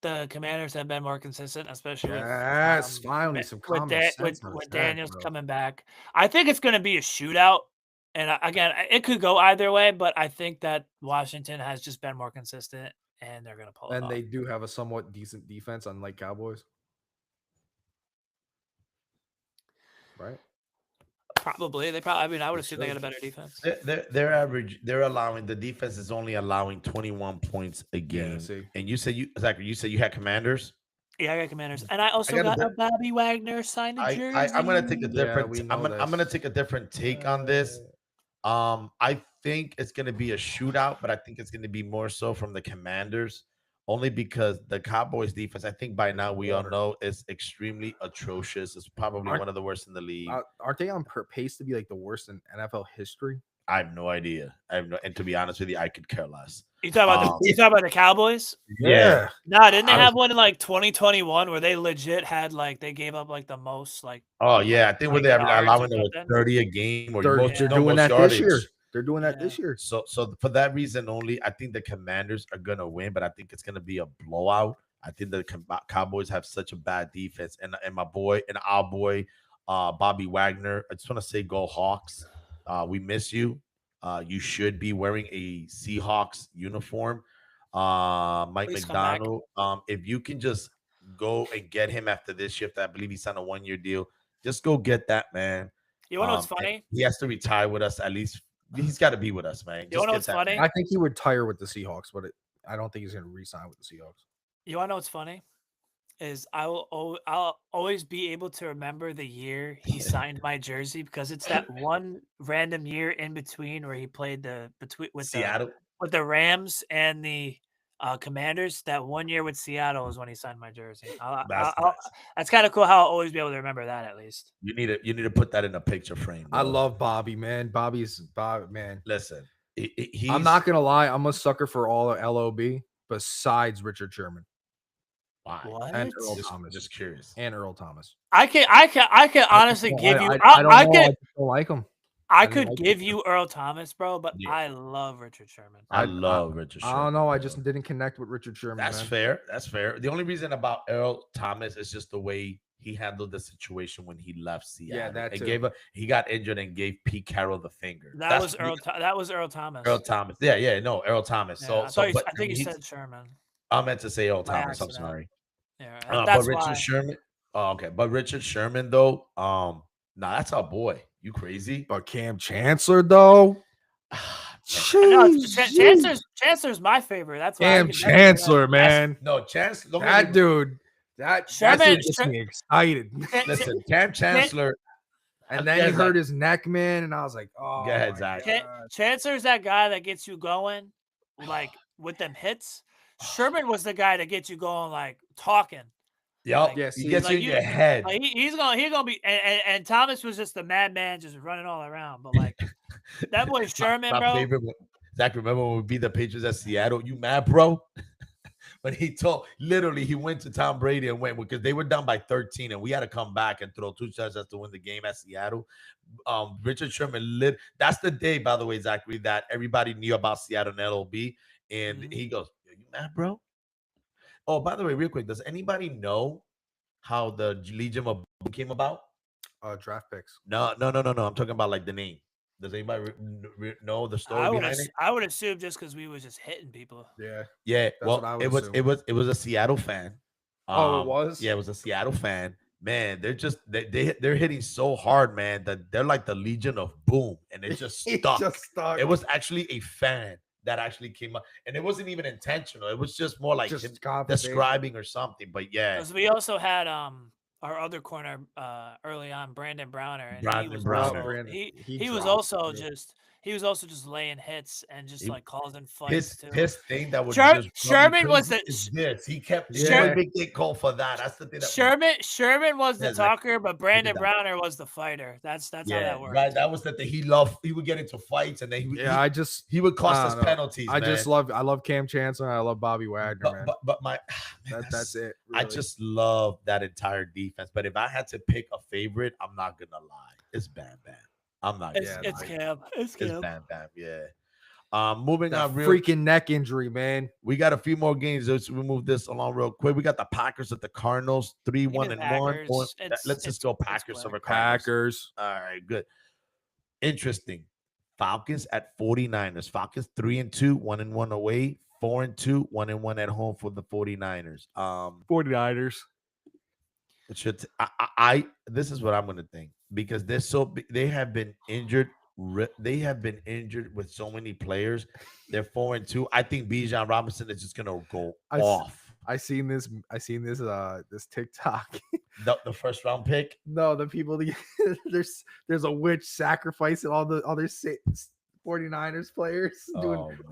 the Commanders have been more consistent, especially finally some common sense with Daniels coming back. I think it's going to be a shootout, and again, it could go either way. But I think that Washington has just been more consistent, and they're going to pull it off. And they do have a somewhat decent defense, unlike Cowboys, right? Probably. I mean, I would assume they got a better defense. Their average. The defense is only allowing 21 points a game. Yeah, and you said Zachary, you said you had Commanders. Yeah, I got Commanders, and I also got a Bobby Wagner signed jersey. I'm gonna take a different. I'm gonna take a different take on this. I think it's gonna be a shootout, but I think it's gonna be more so from the Commanders. Only because the Cowboys defense, I think by now we all know, is extremely atrocious. It's probably one of the worst in the league. Aren't they on pace to be like the worst in NFL history? I have no idea. And to be honest with you, I could care less. You talking about the Cowboys? Yeah. Nah, didn't they have one in like 2021 where they legit had they gave up like the most like? Oh yeah, I think when they're allowing them 30 a game or they're doing that this year. They're doing that this year. So for that reason only, I think the Commanders are gonna win, but I think it's gonna be a blowout. I think the Cowboys have such a bad defense, and our boy Bobby Wagner. I just want to say, go Hawks. We miss you. You should be wearing a Seahawks uniform. Mike Please come back. McDonald. If you can just go and get him after this shift, I believe he signed a 1-year deal. Just go get that, man. You want to know what's And funny? he has to retire with us at least. He's got to be with us, man. You wanna know what's funny? I think he would retire with the Seahawks, but I don't think he's going to re-sign with the Seahawks. You want to know what's funny? Is I'll always be able to remember the year he signed my jersey because it's that one random year in between where he played with Seattle. the Rams and the Commanders. That 1 year with Seattle is when he signed my jersey. That's nice. That's kind of cool. How I'll always be able to remember that at least. You need to put that in a picture frame. I bro. love Bobby, man. Bobby, man. Listen, I'm not going to lie. I'm a sucker for all of LOB besides Richard Sherman Why? What? and Earl Thomas. Just curious. And Earl Thomas. I can honestly give you. I don't know. I could just don't like him. I didn't could like give you Earl Thomas, bro, but Yeah. I love Richard Sherman. I love Richard Sherman. I don't know. I bro. just didn't connect with Richard Sherman. That's man. fair. That's fair. The only reason about Earl Thomas is just the way he handled the situation when he left Seattle. that and too. he got injured and gave Pete Carroll the finger. That was Earl Thomas. Earl Thomas. Yeah, no, Earl Thomas. Yeah, I I think you said Sherman. I meant to say Earl By Thomas. I'm accident. sorry. Yeah, But that's Richard why. Sherman. Oh, okay. But Richard Sherman though, nah, that's our boy. You crazy? But Cam Chancellor, though. No, Jeez. Chancellor's my favorite. That's why. Cam Chancellor, man. No, Chancellor. That dude. That Sherman- dude gets me excited. Listen, Cam Chancellor. And then he hurt his neck, man, and I was like, "Oh, Go ahead, my Zach. God. Chancellor's that guy that gets you going, like with them hits. Sherman was the guy that gets you going, like talking. Yup. Like, Yes, he he- gets like you in you- your head. Like he's gonna be, and Thomas was just the madman, just running all around. But like that boy Sherman, My bro. favorite one. Zach, remember when we beat the Patriots at Seattle? You mad, bro? But he went to Tom Brady and went because they were down by 13 and we had to come back and throw 2 touchdowns to win the game at Seattle. Richard Sherman that's the day, by the way, Zachary, that everybody knew about Seattle and LOB. And he goes, "Are you mad, bro?" Oh, by the way, real quick, does anybody know how the Legion of Boom came about? Draft picks. No. I'm talking about like the name. Does anybody know the story behind it? I would assume just because we was just hitting people. Yeah. Yeah, what I would it was a Seattle fan. Oh, it was? Yeah, it was a Seattle fan. Man, they're hitting so hard, man, that they're like the Legion of Boom, and it just stuck. It was actually a fan that actually came up, and it wasn't even intentional. It was just more like Just him conversation. describing or something. But yeah, Because we also had our other corner early on, Brandon Browner, and Brandon he was Browner. also, Brandon, he he was dropped also it, yeah. just laying hits and just He- like causing fights too. his thing that was Sherman was the this. He kept Yeah. one big thing called for that. That's the thing. Sherman was the Yeah, Zach, talker, but Brandon that. Browner was the fighter. That's how Yeah, that worked. right. That was the thing. He would get into fights, and then Yeah, he would cost I us don't know. penalties. I love Cam Chancellor. And I love Bobby Wagner, man. but my That's it. I really. just love that entire defense. But if I had to pick a favorite, I'm not gonna lie. It's Bam Bam. I'm not. It's gonna it's lie. Cam. It's It's Cam. Bam Bam. Yeah. Moving that on. freaking neck injury, man. We got a few more games. Let's move this along real quick. We got the Packers at the Cardinals, 3-1 and 1. Packers. Let's just go Packers quick. over Cardinals. Packers. All right, good. Interesting. Falcons at 49ers. Falcons 3-2, 1-1 away, 4-2, 1-1 at home for the 49ers. 49ers. It should. This is what I'm gonna think because they have been injured. They have been injured with so many players. They're 4-2. I think Bijan Robinson is just gonna go off. I seen this this TikTok. The first round pick. No, the people there's a witch sacrificing all the other 49ers players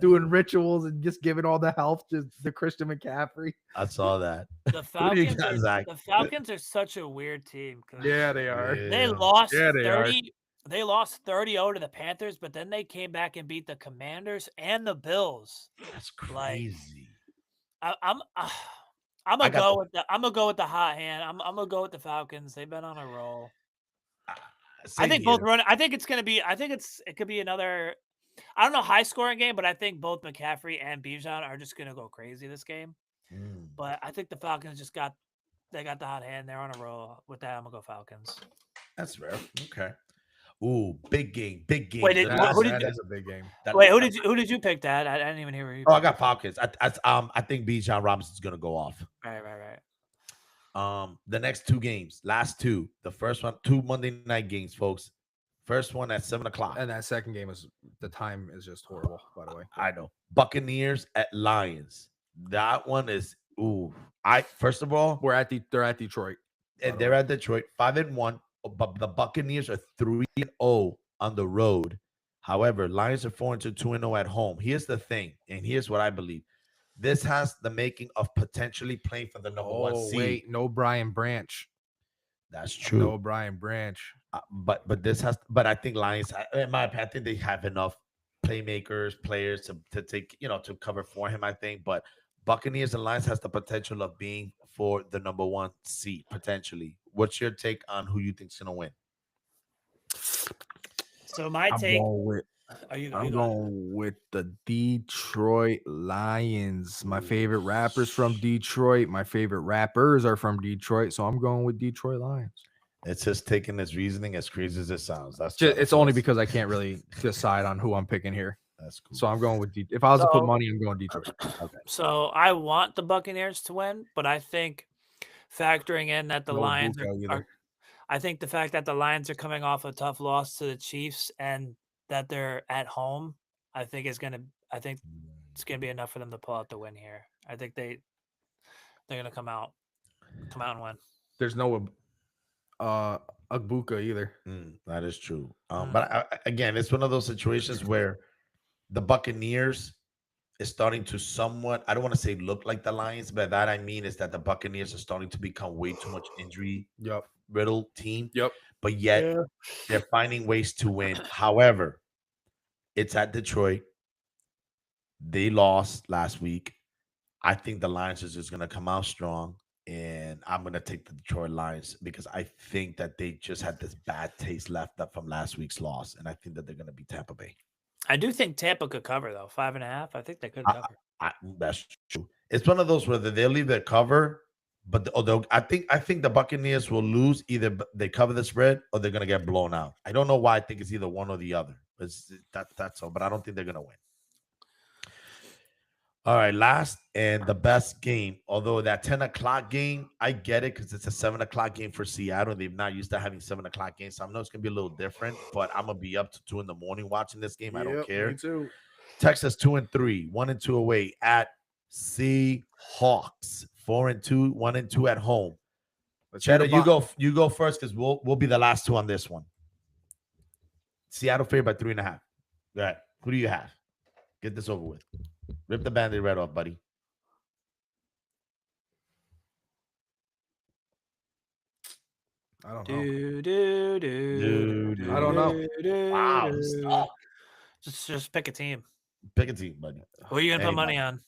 doing rituals and just giving all the health to Christian McCaffrey. I saw that. The What do you Falcons, got, Zach? the Falcons are such a weird team. 'Cause Yeah, they are. They Yeah. lost Yeah, they are. 30. They lost 30-0 to the Panthers, but then they came back and beat the Commanders and the Bills. That's Like, crazy. I'm gonna go with the hot hand. I'm gonna go with the Falcons. They've been on a roll. I think both run. I think it's gonna be. It could be another. I don't know, high scoring game, but I think both McCaffrey and Bijan are just gonna go crazy this game. But I think the Falcons they got the hot hand. They're on a roll. With that, I'm gonna go Falcons. That's fair. Okay. Ooh, big game, big game. Wait, did, The wh- who last- did That is a big game. that- wait? Who did you pick, Dad? I didn't even hear where you. Oh, I picked. got Falcons. I think Bijan Robinson's gonna go off. Right. The next two games, last two. The first one, two Monday night games, folks. First one at 7:00. And that second game is the time is just horrible, by the way. I know. Buccaneers at Lions. That one is first of all, They're at Detroit. and they're at Detroit, 5-1. But the Buccaneers are 3-0 on the road. However, Lions are 4-2 at home. Here's the thing, and here's what I believe. This has the making of potentially playing for the number one seed. Wait, no Brian Branch. That's true. No Brian Branch. But I think Lions, in my opinion, I think they have enough players to take, to cover for him, I think. But Buccaneers and Lions has the potential of being for the number one seed, potentially. What's your take on who you think's gonna win? So my I'm take. going with I'm going with the Detroit Lions. My favorite rappers from Detroit. My favorite rappers are from Detroit, so I'm going with Detroit Lions. It's just taking this reasoning as crazy as it sounds. It's only because I can't really decide on who I'm picking here. That's cool. So I'm going with if I was to put money, I'm going Detroit. Okay. So I want the Buccaneers to win, but I think factoring in that the No Lions Buka are, either. I think the fact that the Lions are coming off a tough loss to the Chiefs and that they're at home, I think it's gonna be enough for them to pull out the win here. I think they're gonna come out and win. There's no Agbuka either. That is true. But again, it's one of those situations where the Buccaneers is starting to somewhat, I don't want to say look like the Lions, but that I mean is that the Buccaneers are starting to become way too much injury riddled team. Yep. But yet they're finding ways to win. However, it's at Detroit. They lost last week. I think the Lions is just going to come out strong. And I'm going to take the Detroit Lions because I think that they just had this bad taste left up from last week's loss. And I think that they're going to be Tampa Bay. I do think Tampa could cover, though. 5.5. I think they could cover. That's true. It's one of those where they'll leave their cover, but although I think the Buccaneers will lose. Either they cover the spread or they're going to get blown out. I don't know why. I think it's either one or the other. That's all. But I don't think they're going to win. All right, last and the best game. Although that 10:00 game, I get it because it's a 7:00 game for Seattle. They're not used to having 7:00 games, so I know it's gonna be a little different. But I'm gonna be up to 2 a.m. watching this game. I don't care. Me too. Texas 2-3, 1-2 away at Seahawks. 4-2, 1-2 at home. Cheddar, you go first because we'll be the last two on this one. Seattle favored by 3.5. Go ahead. Who do you have? Get this over with. Rip the Band-Aid right off, buddy. I don't know. I don't know. Wow. Just pick a team. Pick a team, buddy. Who are you gonna put money on?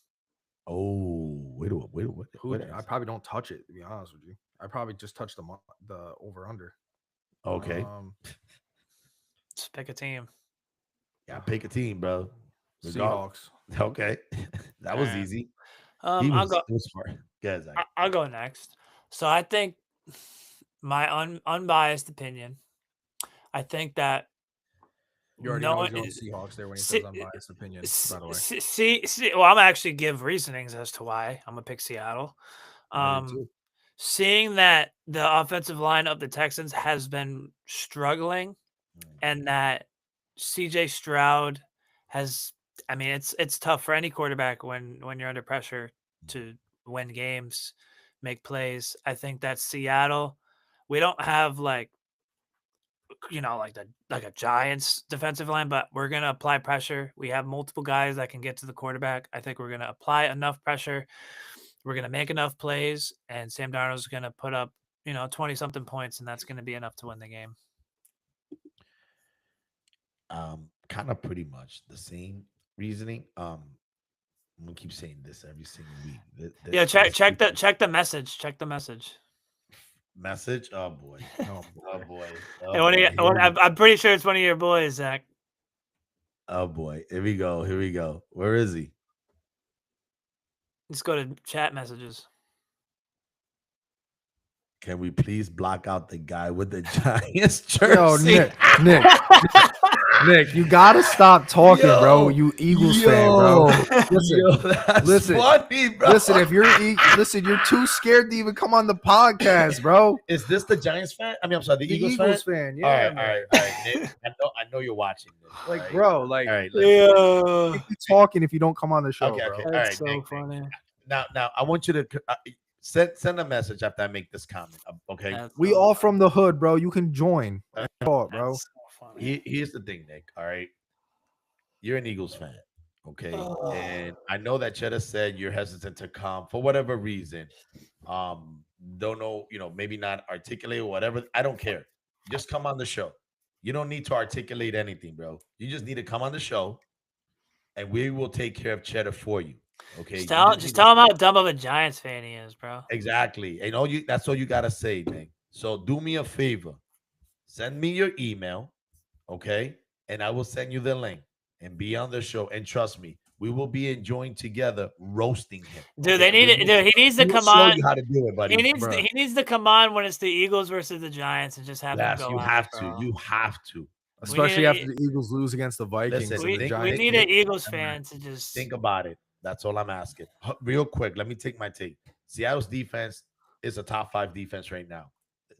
Oh, wait. I probably don't touch it, to be honest with you. I probably just touch the over under. Okay. Just pick a team. Yeah, pick a team, bro. Seahawks. Okay. That was easy. I'll go. Smart. Yeah, Zach. I'll go next. So I think my unbiased opinion. I think that you already know he's going Seahawks there when he says unbiased opinion. By the way, see. Well, I'm actually give reasonings as to why I'm gonna pick Seattle. Seeing that the offensive line of the Texans has been struggling, and that CJ Stroud has. I mean, it's tough for any quarterback when you're under pressure to win games, make plays. I think that Seattle, we don't have like a Giants defensive line, but we're gonna apply pressure. We have multiple guys that can get to the quarterback. I think we're gonna apply enough pressure. We're gonna make enough plays, and Sam Darnold's gonna put up 20-something points, and that's gonna be enough to win the game. Kind of pretty much the same reasoning. I'm gonna keep saying this every single week. Check the message. Check the message. Message. Oh boy. Oh boy. I'm pretty sure it's one of your boys, Zach. Oh boy. Here we go. Where is he? Let's go to chat messages. can we please block out the guy with the Giants Yo, jersey? Nick, you gotta stop talking, bro. Yo, You Eagles fan, bro. Listen, Yo, that's listen, funny, bro. listen. If you're too scared to even come on the podcast, bro. Is this the Giants fan? I mean, I'm sorry, the The Eagles, Eagles fan. fan, yeah. All right, man. Nick. I know you're watching this. Like, right? bro, like, All right, Yeah, keep talking if you don't come on the show, Okay, bro. okay. All that's right, so Nick. funny. Now, I want you to send a message after I make this comment. Okay. That's We so all funny. from the hood, bro. You can join. Talk, bro. That's so funny. Here's the thing, Nick. All right. You're an Eagles fan. Okay. Oh. And I know that Cheddar said you're hesitant to come for whatever reason. Don't know, maybe not articulate or whatever. I don't care. Just come on the show. You don't need to articulate anything, bro. You just need to come on the show and we will take care of Cheddar for you. Okay. Just tell him how dumb of a Giants fan he is, bro. Exactly. And that's all you gotta say, man. So do me a favor. Send me your email, okay? And I will send you the link and be on the show. And trust me, we will be enjoying together roasting him. Dude, okay? they need it. Dude, he needs to We'll come show on. you how to do it, buddy. Bruh. He needs to come on when it's the Eagles versus the Giants and just have him Yes, go you at have it, to. bro. You have to. Especially need- after the Eagles lose against the Vikings. Listen, and the Nick, Giants. We need an Eagles Nick, fan to just Think about it. That's all I'm asking. Real quick, let me take my take. Seattle's defense is a top 5 defense right now.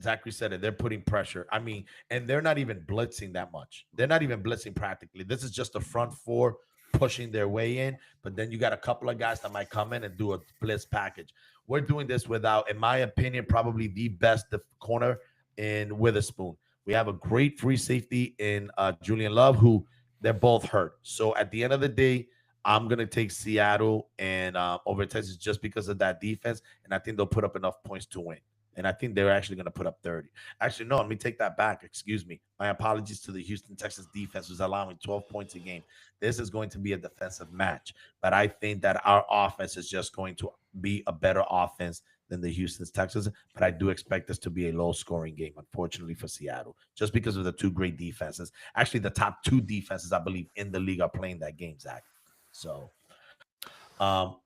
Zachary said it. They're putting pressure. I mean, and they're not even blitzing that much. They're not even blitzing practically. This is just the front 4 pushing their way in. But then you got a couple of guys that might come in and do a blitz package. We're doing this without, in my opinion, probably the best corner in Witherspoon. We have a great free safety in Julian Love, who they're both hurt. So at the end of the day, I'm going to take Seattle and over Texas just because of that defense. And I think they'll put up enough points to win. And I think they're actually going to put up 30. Actually, no, let me take that back. Excuse me. My apologies to the Houston Texans defense, who's allowing 12 points a game. This is going to be a defensive match. But I think that our offense is just going to be a better offense than the Houston Texans. But I do expect this to be a low-scoring game, unfortunately, for Seattle, just because of the 2 great defenses. Actually, the top 2 defenses, I believe, in the league are playing that game, Zach. So,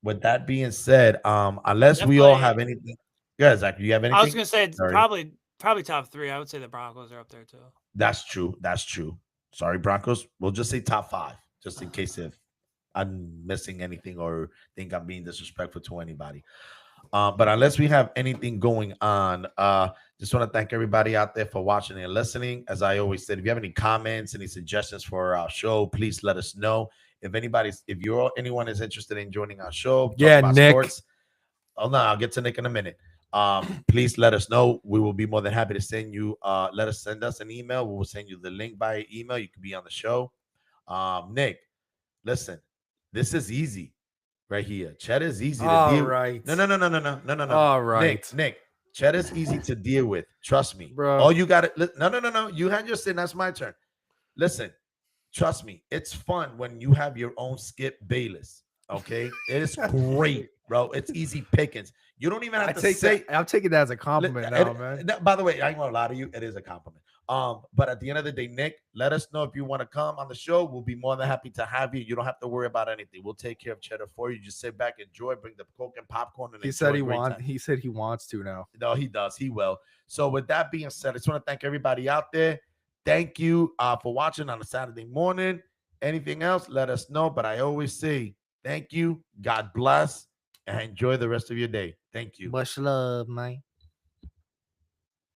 with that being said, unless we all have anything, yeah, Zach, do you have anything? I was gonna say Sorry. probably top 3. I would say the Broncos are up there too. That's true. That's true. Sorry, Broncos. We'll just say top 5, just in case if I'm missing anything or think I'm being disrespectful to anybody. But unless we have anything going on, just want to thank everybody out there for watching and listening. As I always said, if you have any comments, any suggestions for our show, please let us know. If anyone is interested in joining our show, talk Yeah, about Nick. sports. Oh no, I'll get to Nick in a minute. Please let us know. We will be more than happy to send you. Send us an email. We will send you the link by email. You can be on the show. Nick, listen, this is easy right here. Cheddar is easy to All deal. right. No. All right. Nick, Cheddar's easy to deal with. Trust me, Bro. All you got it. No. You had your sin. That's my turn. Listen, trust me. It's fun when you have your own Skip Bayless. Okay, it is great, bro. It's easy pickings. You don't even have to say. I'll take it as a compliment now, man. By the way, I ain't gonna lie to you. It is a compliment. But at the end of the day, Nick, let us know if you want to come on the show. We'll be more than happy to have you. You don't have to worry about anything. We'll take care of Cheddar for you. Just sit back, enjoy, bring the Coke and popcorn. And He enjoy said a great time. he said he wants to now. No, he does. He will. So with that being said, I just want to thank everybody out there. Thank you for watching on a Saturday morning. Anything else, let us know. But I always say thank you. God bless. And enjoy the rest of your day. Thank you. Much love, man.